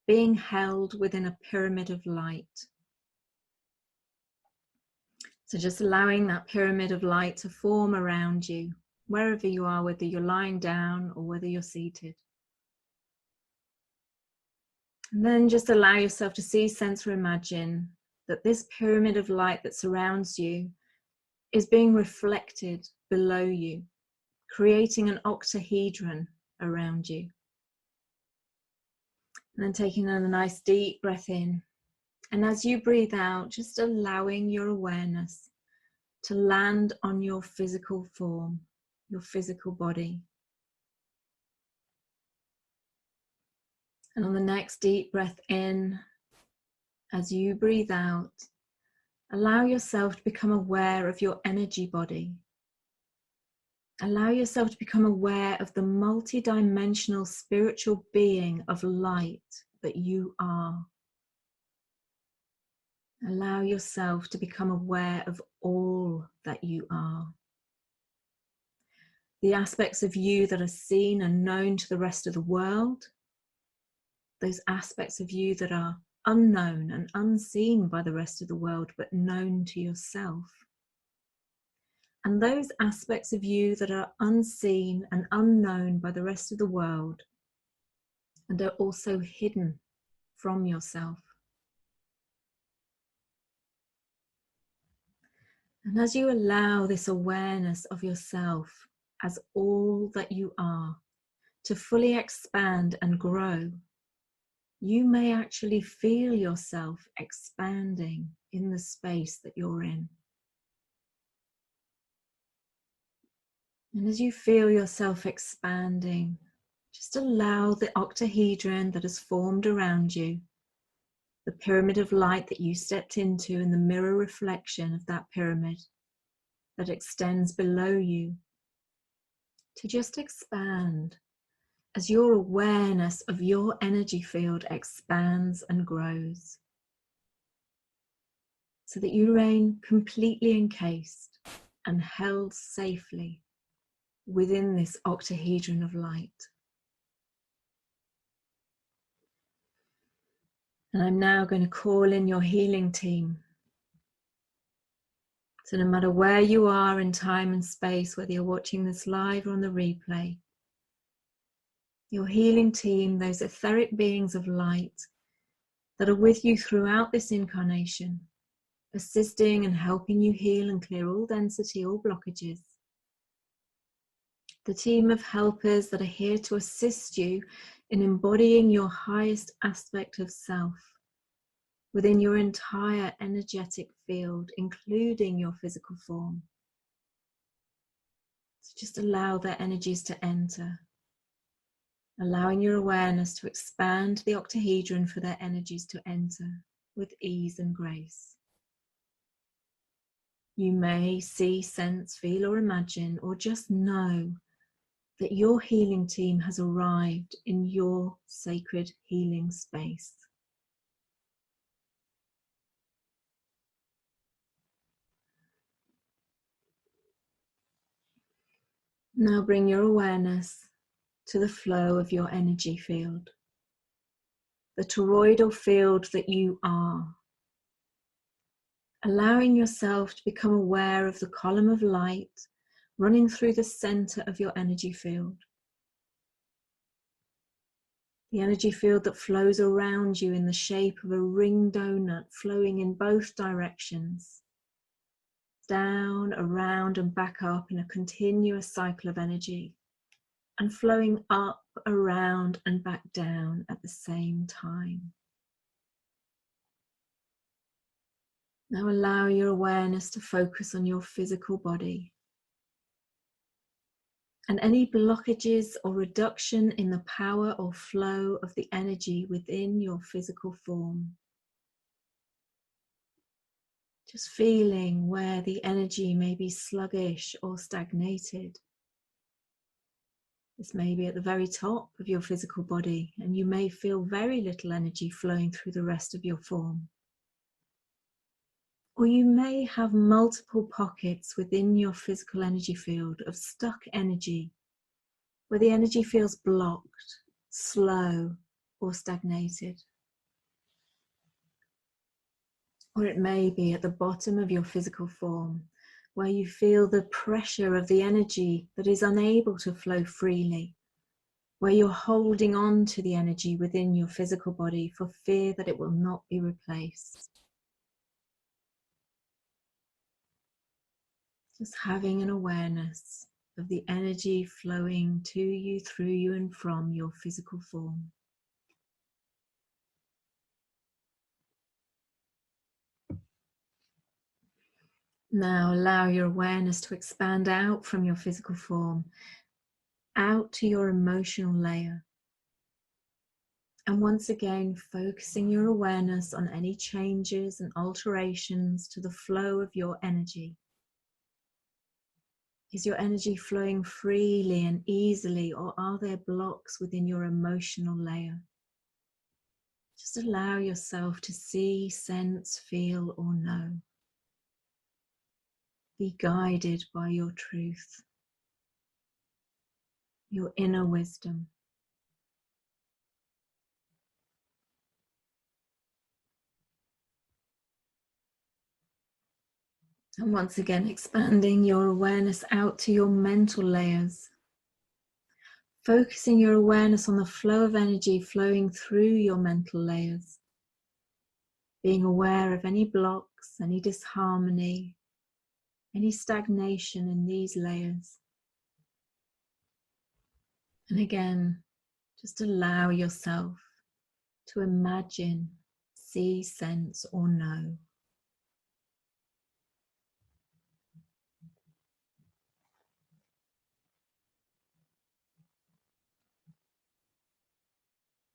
being held within a pyramid of light. So just allowing that pyramid of light to form around you, wherever you are, whether you're lying down or whether you're seated. And then just allow yourself to see, sense, or imagine that this pyramid of light that surrounds you is being reflected below you, creating an octahedron around you. And then taking a nice deep breath in. And as you breathe out, just allowing your awareness to land on your physical form, your physical body. And on the next deep breath in, as you breathe out, allow yourself to become aware of your energy body. Allow yourself to become aware of the multidimensional spiritual being of light that you are. Allow yourself to become aware of all that you are. The aspects of you that are seen and known to the rest of the world, those aspects of you that are unknown and unseen by the rest of the world, but known to yourself. And those aspects of you that are unseen and unknown by the rest of the world, and are also hidden from yourself. And as you allow this awareness of yourself as all that you are to fully expand and grow, you may actually feel yourself expanding in the space that you're in. And as you feel yourself expanding, just allow the octahedron that has formed around you, the pyramid of light that you stepped into, and the mirror reflection of that pyramid that extends below you, to just expand as your awareness of your energy field expands and grows, so that you remain completely encased and held safely within this octahedron of light. And I'm now going to call in your healing team. So no matter where you are in time and space, whether you're watching this live or on the replay, your healing team, those etheric beings of light that are with you throughout this incarnation, assisting and helping you heal and clear all density, all blockages. The team of helpers that are here to assist you in embodying your highest aspect of self within your entire energetic field, including your physical form. So just allow their energies to enter, allowing your awareness to expand the octahedron for their energies to enter with ease and grace. You may see, sense, feel, or imagine, or just know that your healing team has arrived in your sacred healing space. Now bring your awareness to the flow of your energy field, the toroidal field that you are, allowing yourself to become aware of the column of light running through the center of your energy field. The energy field that flows around you in the shape of a ring donut, flowing in both directions, down, around, and back up in a continuous cycle of energy, and flowing up, around, and back down at the same time. Now allow your awareness to focus on your physical body and any blockages or reduction in the power or flow of the energy within your physical form. Just feeling where the energy may be sluggish or stagnated. This may be at the very top of your physical body, and you may feel very little energy flowing through the rest of your form. Or you may have multiple pockets within your physical energy field of stuck energy, where the energy feels blocked, slow, or stagnated. Or it may be at the bottom of your physical form, where you feel the pressure of the energy that is unable to flow freely, where you're holding on to the energy within your physical body for fear that it will not be replaced. Just having an awareness of the energy flowing to you, through you, and from your physical form. Now allow your awareness to expand out from your physical form, out to your emotional layer. And once again, focusing your awareness on any changes and alterations to the flow of your energy. Is your energy flowing freely and easily, or are there blocks within your emotional layer? Just allow yourself to see, sense, feel, or know. Be guided by your truth, your inner wisdom. And once again, expanding your awareness out to your mental layers. Focusing your awareness on the flow of energy flowing through your mental layers. Being aware of any blocks, any disharmony, any stagnation in these layers. And again, just allow yourself to imagine, see, sense, or know.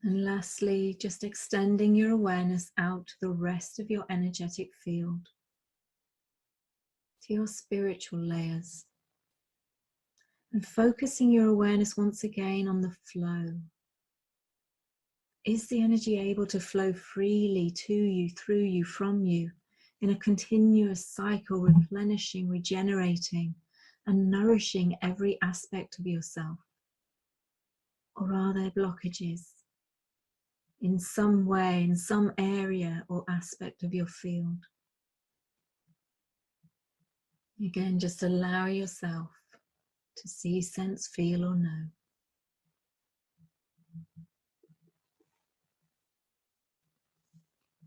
And lastly, just extending your awareness out to the rest of your energetic field, to your spiritual layers. And focusing your awareness once again on the flow. Is the energy able to flow freely to you, through you, from you, in a continuous cycle, replenishing, regenerating, and nourishing every aspect of yourself? Or are there blockages in some way, in some area or aspect of your field? Again, just allow yourself to see, sense, feel, or know.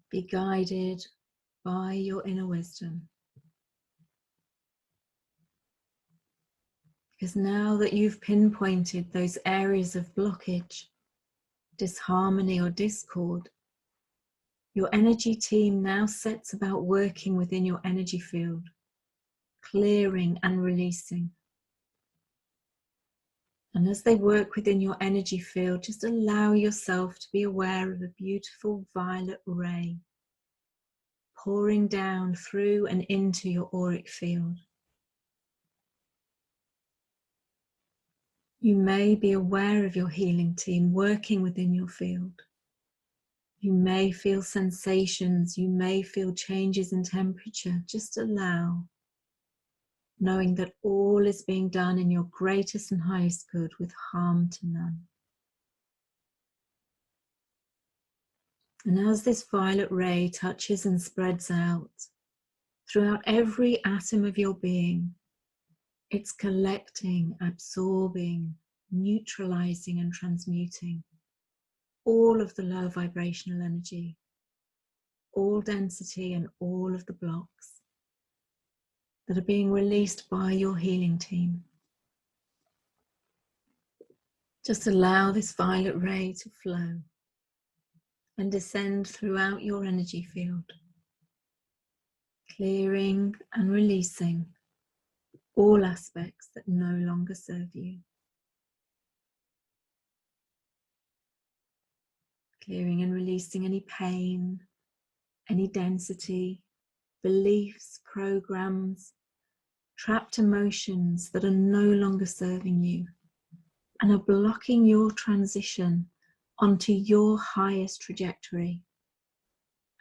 Be guided by your inner wisdom. Because now that you've pinpointed those areas of blockage, disharmony, or discord, your energy team now sets about working within your energy field, clearing and releasing. And as they work within your energy field, just allow yourself to be aware of a beautiful violet ray pouring down through and into your auric field. You may be aware of your healing team working within your field. You may feel sensations, you may feel changes in temperature. Just allow, knowing that all is being done in your greatest and highest good with harm to none. And as this violet ray touches and spreads out throughout every atom of your being, it's collecting, absorbing, neutralizing, and transmuting all of the low vibrational energy, all density, and all of the blocks that are being released by your healing team. Just allow this violet ray to flow and descend throughout your energy field, clearing and releasing all aspects that no longer serve you. Clearing and releasing any pain, any density, beliefs, programs, trapped emotions that are no longer serving you and are blocking your transition onto your highest trajectory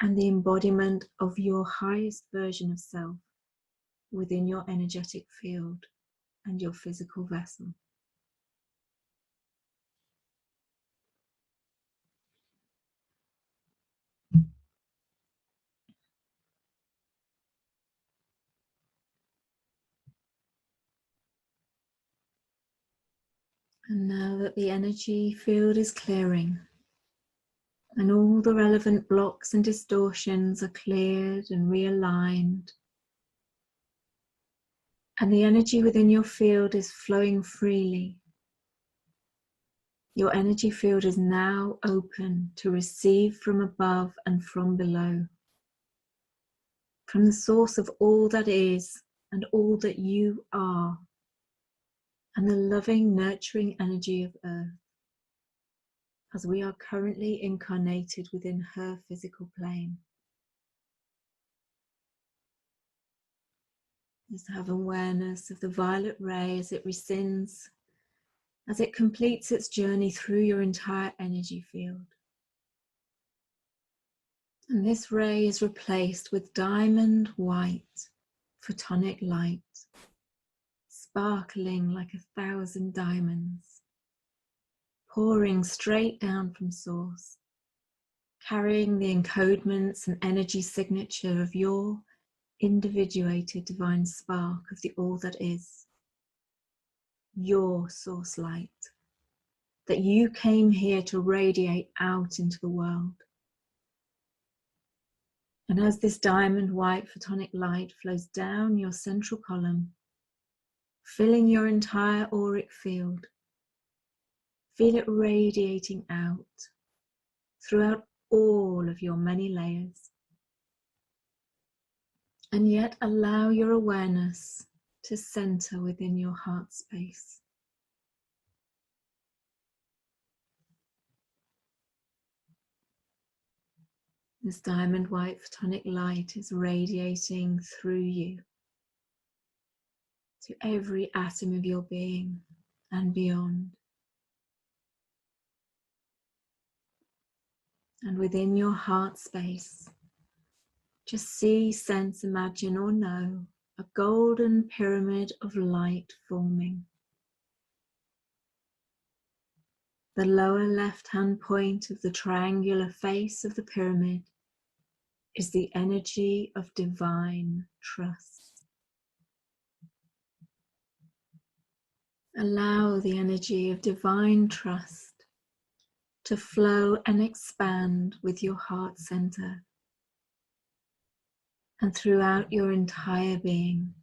and the embodiment of your highest version of self within your energetic field and your physical vessel. And now that the energy field is clearing and all the relevant blocks and distortions are cleared and realigned, and the energy within your field is flowing freely, your energy field is now open to receive from above and from below, from the source of all that is and all that you are, and the loving, nurturing energy of Earth, as we are currently incarnated within her physical plane. Just have awareness of the violet ray as it rescinds, as it completes its journey through your entire energy field. And this ray is replaced with diamond white photonic light, sparkling like 1,000 diamonds, pouring straight down from source, carrying the encodements and energy signature of your individuated divine spark of the all that is, your source light, that you came here to radiate out into the world. And as this diamond white photonic light flows down your central column, filling your entire auric field, feel it radiating out throughout all of your many layers. And yet allow your awareness to center within your heart space. This diamond white photonic light is radiating through you to every atom of your being and beyond. And within your heart space, just see, sense, imagine, or know a golden pyramid of light forming. The lower left-hand point of the triangular face of the pyramid is the energy of divine trust. Allow the energy of divine trust to flow and expand with your heart center and throughout your entire being,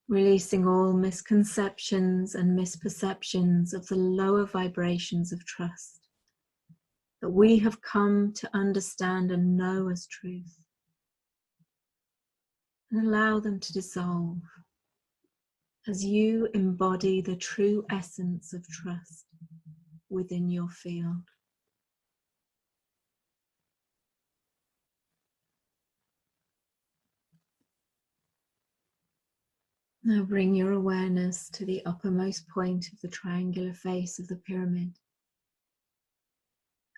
releasing all misconceptions and misperceptions of the lower vibrations of trust that we have come to understand and know as truth, and allow them to dissolve as you embody the true essence of trust within your field. Now bring your awareness to the uppermost point of the triangular face of the pyramid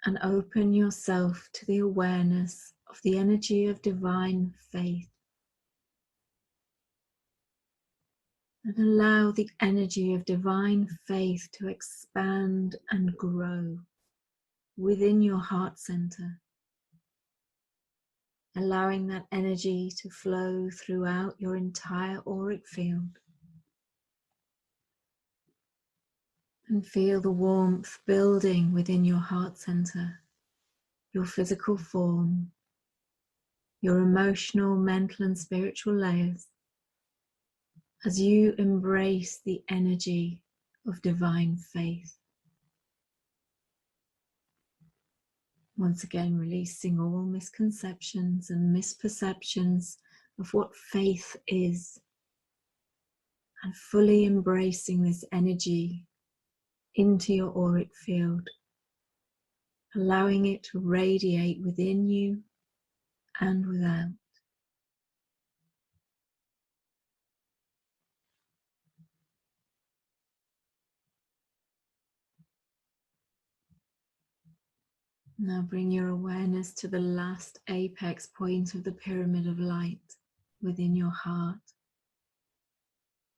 and open yourself to the awareness of the energy of divine faith. And allow the energy of divine faith to expand and grow within your heart center, allowing that energy to flow throughout your entire auric field. And feel the warmth building within your heart center, your physical form, your emotional, mental, and spiritual layers, as you embrace the energy of divine faith. Once again, releasing all misconceptions and misperceptions of what faith is, and fully embracing this energy into your auric field, allowing it to radiate within you and without. Now bring your awareness to the last apex point of the pyramid of light within your heart,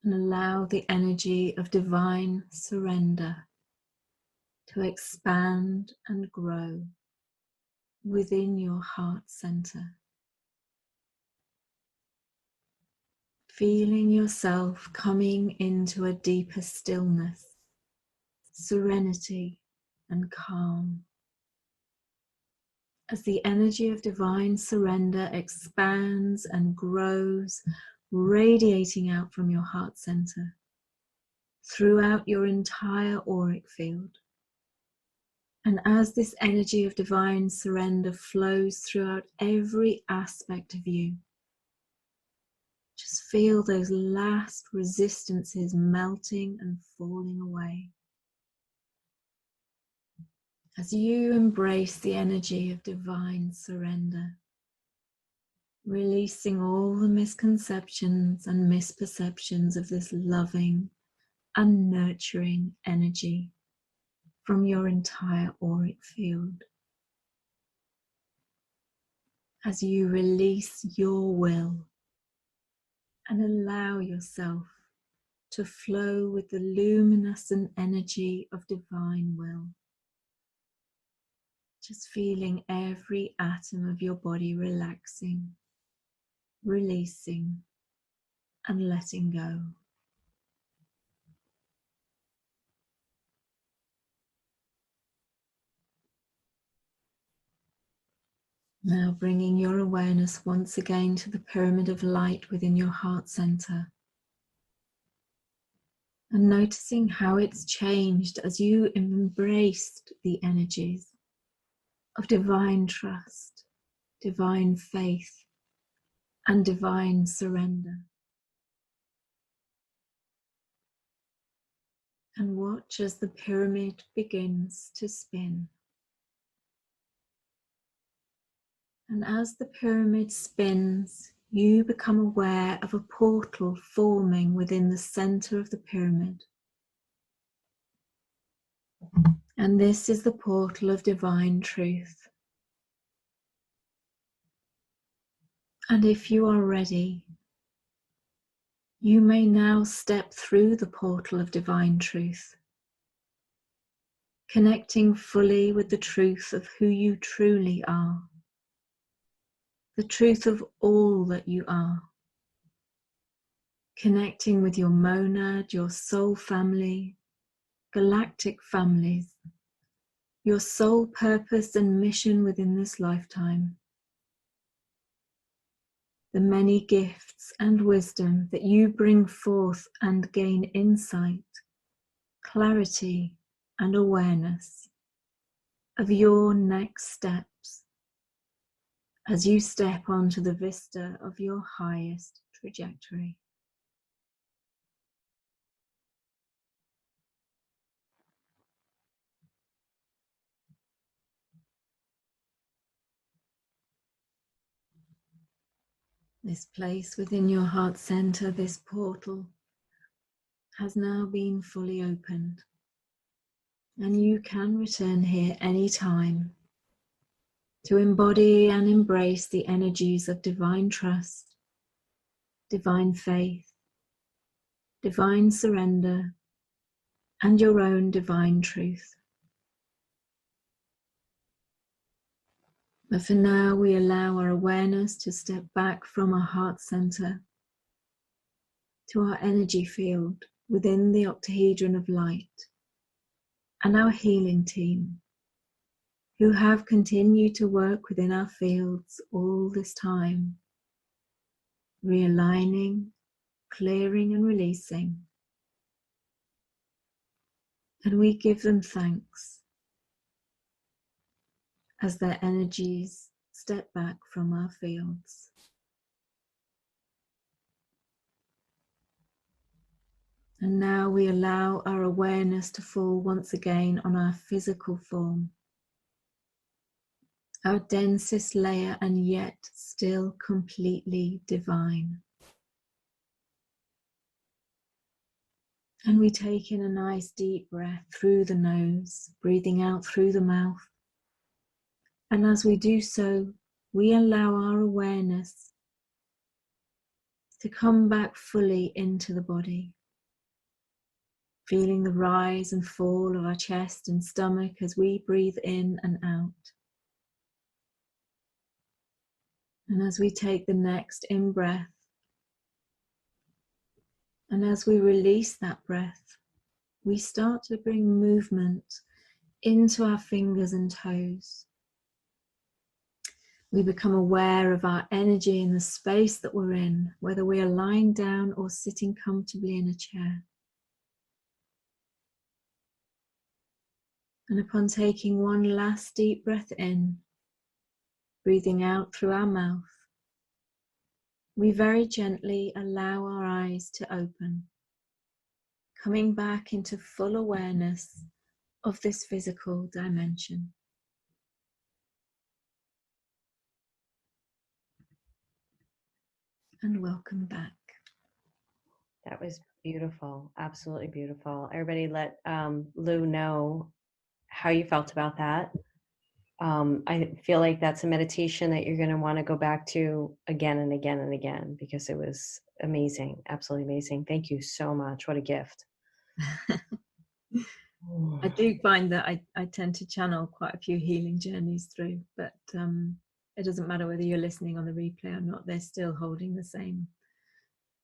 and allow the energy of divine surrender to expand and grow within your heart center. Feeling yourself coming into a deeper stillness, serenity, and calm. As the energy of divine surrender expands and grows, radiating out from your heart center throughout your entire auric field. And as this energy of divine surrender flows throughout every aspect of you, just feel those last resistances melting and falling away. As you embrace the energy of divine surrender, releasing all the misconceptions and misperceptions of this loving and nurturing energy from your entire auric field. As you release your will and allow yourself to flow with the luminescent energy of divine will. Just feeling every atom of your body relaxing, releasing, and letting go. Now bringing your awareness once again to the pyramid of light within your heart center, and noticing how it's changed as you embraced the energies of divine trust, divine faith, and divine surrender. And watch as the pyramid begins to spin. And as the pyramid spins, you become aware of a portal forming within the center of the pyramid. And this is the portal of divine truth. And if you are ready, you may now step through the portal of divine truth, connecting fully with the truth of who you truly are, the truth of all that you are, connecting with your monad, your soul family, galactic families, your soul purpose and mission within this lifetime, the many gifts and wisdom that you bring forth and gain insight, clarity, and awareness of your next steps as you step onto the vista of your highest trajectory. This place within your heart center, this portal, has now been fully opened, and you can return here anytime to embody and embrace the energies of divine trust, divine faith, divine surrender, and your own divine truth. But for now, we allow our awareness to step back from our heart center to our energy field within the octahedron of light and our healing team, who have continued to work within our fields all this time, realigning, clearing and releasing, And we give them thanks as their energies step back from our fields. And now we allow our awareness to fall once again on our physical form, our densest layer and yet still completely divine. And we take in a nice deep breath through the nose, breathing out through the mouth. And as we do so, we allow our awareness to come back fully into the body, feeling the rise and fall of our chest and stomach as we breathe in and out. And as we take the next in-breath, and as we release that breath, we start to bring movement into our fingers and toes. We become aware of our energy in the space that we're in, whether we are lying down or sitting comfortably in a chair. And upon taking one last deep breath in, breathing out through our mouth, we very gently allow our eyes to open, coming back into full awareness of this physical dimension. And welcome back. That was beautiful. Absolutely beautiful. Everybody let Lou know how you felt about that. I feel like that's a meditation that you're going to want to go back to again and again and again, because it was amazing. Absolutely amazing. Thank you so much. What a gift. I do find that I tend to channel quite a few healing journeys through, but it doesn't matter whether you're listening on the replay or not, they're still holding the same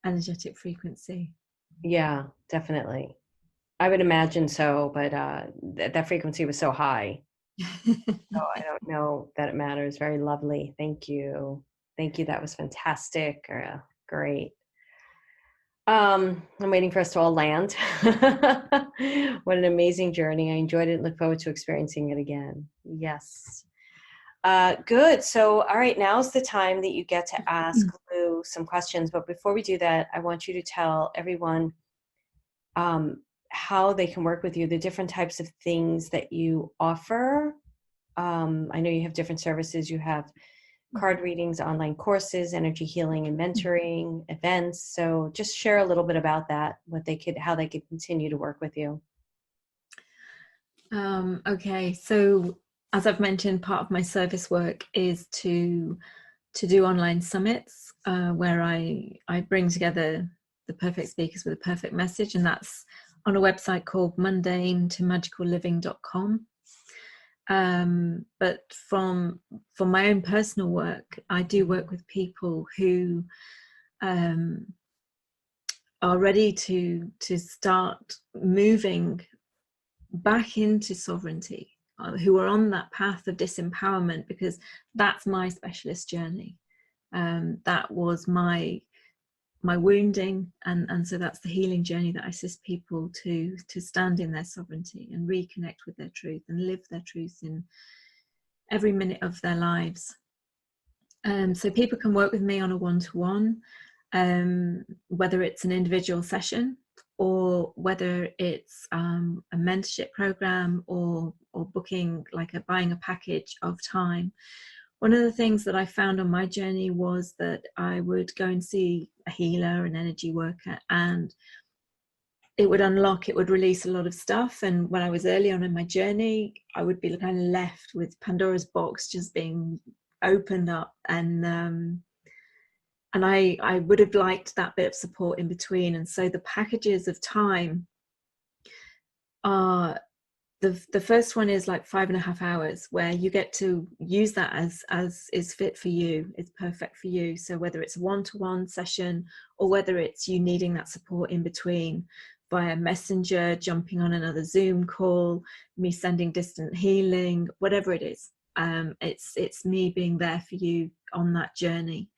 energetic frequency. Yeah, definitely. I would imagine so, but that frequency was so high. So I don't know that it matters. Very lovely. Thank you. Thank you. That was fantastic. Great. I'm waiting for us to all land. What an amazing journey. I enjoyed it and look forward to experiencing it again. Yes. Good. So, all right, now's the time that you get to ask Lou some questions. But before we do that, I want you to tell everyone how they can work with you, the different types of things that you offer. I know you have different services. You have card readings, online courses, energy healing and mentoring, events. So just share a little bit about that, how they could continue to work with you. Okay, so as I've mentioned, part of my service work is to do online summits where I bring together the perfect speakers with a perfect message, and that's on a website called Mundane to magicalliving.com. But from my own personal work, I do work with people who are ready to start moving back into sovereignty, who are on that path of disempowerment, because that's my specialist journey. That was my wounding, and so that's the healing journey that I assist people to stand in their sovereignty and reconnect with their truth and live their truth in every minute of their lives. So people can work with me on a one-to-one, whether it's an individual session or whether it's a mentorship program or booking, like buying a package of time. One of the things that I found on my journey was that I would go and see a healer, an energy worker, and it would release a lot of stuff. And when I was early on in my journey, I would be kind of left with Pandora's box just being opened up, and I would have liked that bit of support in between. And so the packages of time are, the first one is like 5.5 hours, where you get to use that as is fit for you, is perfect for you. So whether it's a one-to-one session or whether it's you needing that support in between via messenger, jumping on another Zoom call, me sending distant healing, whatever it is, it's me being there for you on that journey.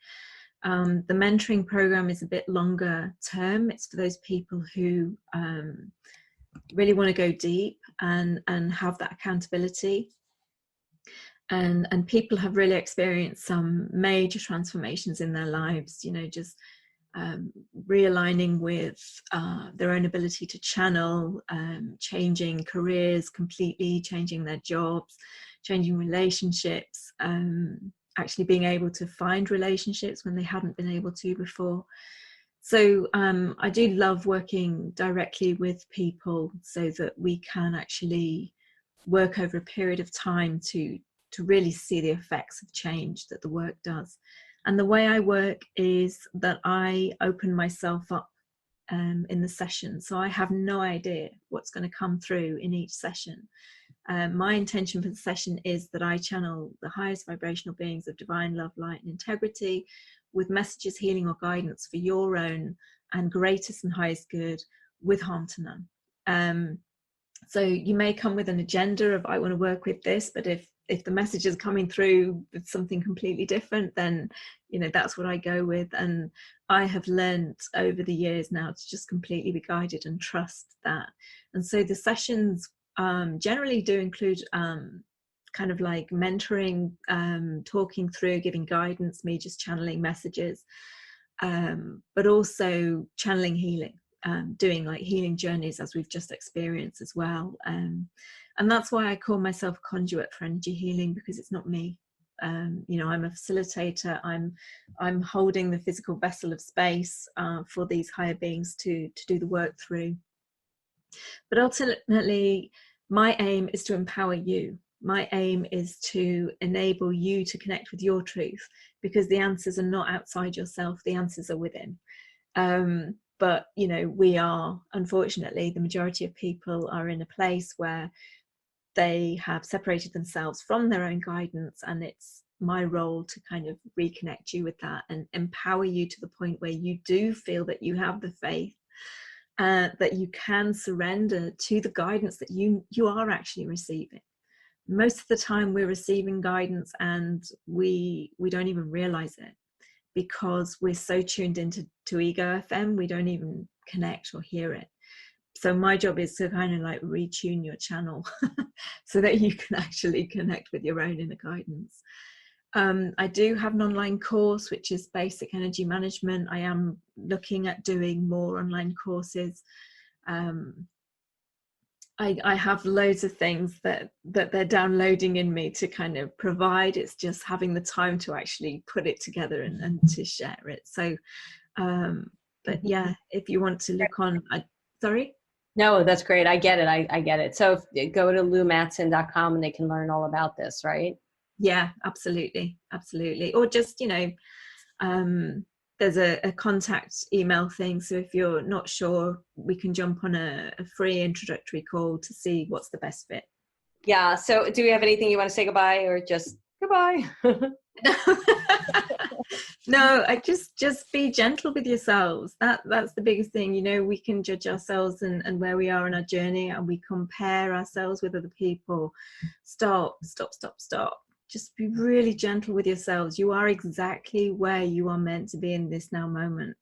The mentoring program is a bit longer term. It's for those people who really want to go deep and have that accountability. And people have really experienced some major transformations in their lives, you know, just realigning with their own ability to channel, changing careers completely, changing their jobs, changing relationships, actually being able to find relationships when they hadn't been able to before. So I do love working directly with people so that we can actually work over a period of time to really see the effects of change that the work does. And the way I work is that I open myself up in the session. So I have no idea what's going to come through in each session. My intention for the session is that I channel the highest vibrational beings of divine love, light, and integrity with messages, healing, or guidance for your own and greatest and highest good, with harm to none. So you may come with an agenda of, I want to work with this, but if the message is coming through with something completely different, then, you know, that's what I go with. And I have learned over the years now to just completely be guided and trust that. And so the sessions generally do include kind of like mentoring, talking through, giving guidance, me just channeling messages, but also channeling healing. Doing like healing journeys as we've just experienced as well, and that's why I call myself a conduit for energy healing, because it's not me. You know, I'm a facilitator. I'm holding the physical vessel of space for these higher beings to do the work through. But ultimately, my aim is to empower you. My aim is to enable you to connect with your truth, because the answers are not outside yourself. The answers are within. But, you know, we are, unfortunately, the majority of people are in a place where they have separated themselves from their own guidance, and it's my role to kind of reconnect you with that and empower you to the point where you do feel that you have the faith, that you can surrender to the guidance that you are actually receiving. Most of the time we're receiving guidance and we don't even realize it, because we're so tuned into ego FM, we don't even connect or hear it. So my job is to kind of like retune your channel so that you can actually connect with your own inner guidance. I do have an online course, which is basic energy management. I am looking at doing more online courses. I have loads of things that they're downloading in me to kind of provide. It's just having the time to actually put it together and to share it. So, but yeah, if you want to look on, sorry? No, that's great. I get it. I get it. So go to loumatson.com and they can learn all about this, right? Yeah, absolutely. Absolutely. Or just, you know, there's a contact email thing. So if you're not sure, we can jump on a free introductory call to see what's the best fit. Yeah. So do we have anything you want to say goodbye, or just goodbye? No, I just be gentle with yourselves. That's the biggest thing. You know, we can judge ourselves and where we are in our journey, and we compare ourselves with other people. Stop. Just be really gentle with yourselves. You are exactly where you are meant to be in this now moment.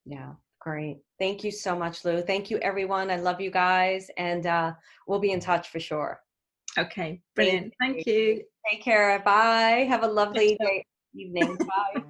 Yeah, great. Thank you so much, Lou. Thank you, everyone. I love you guys, and we'll be in touch for sure. Okay, brilliant. Thank you. Take care. Bye. Have a lovely day, evening. Bye.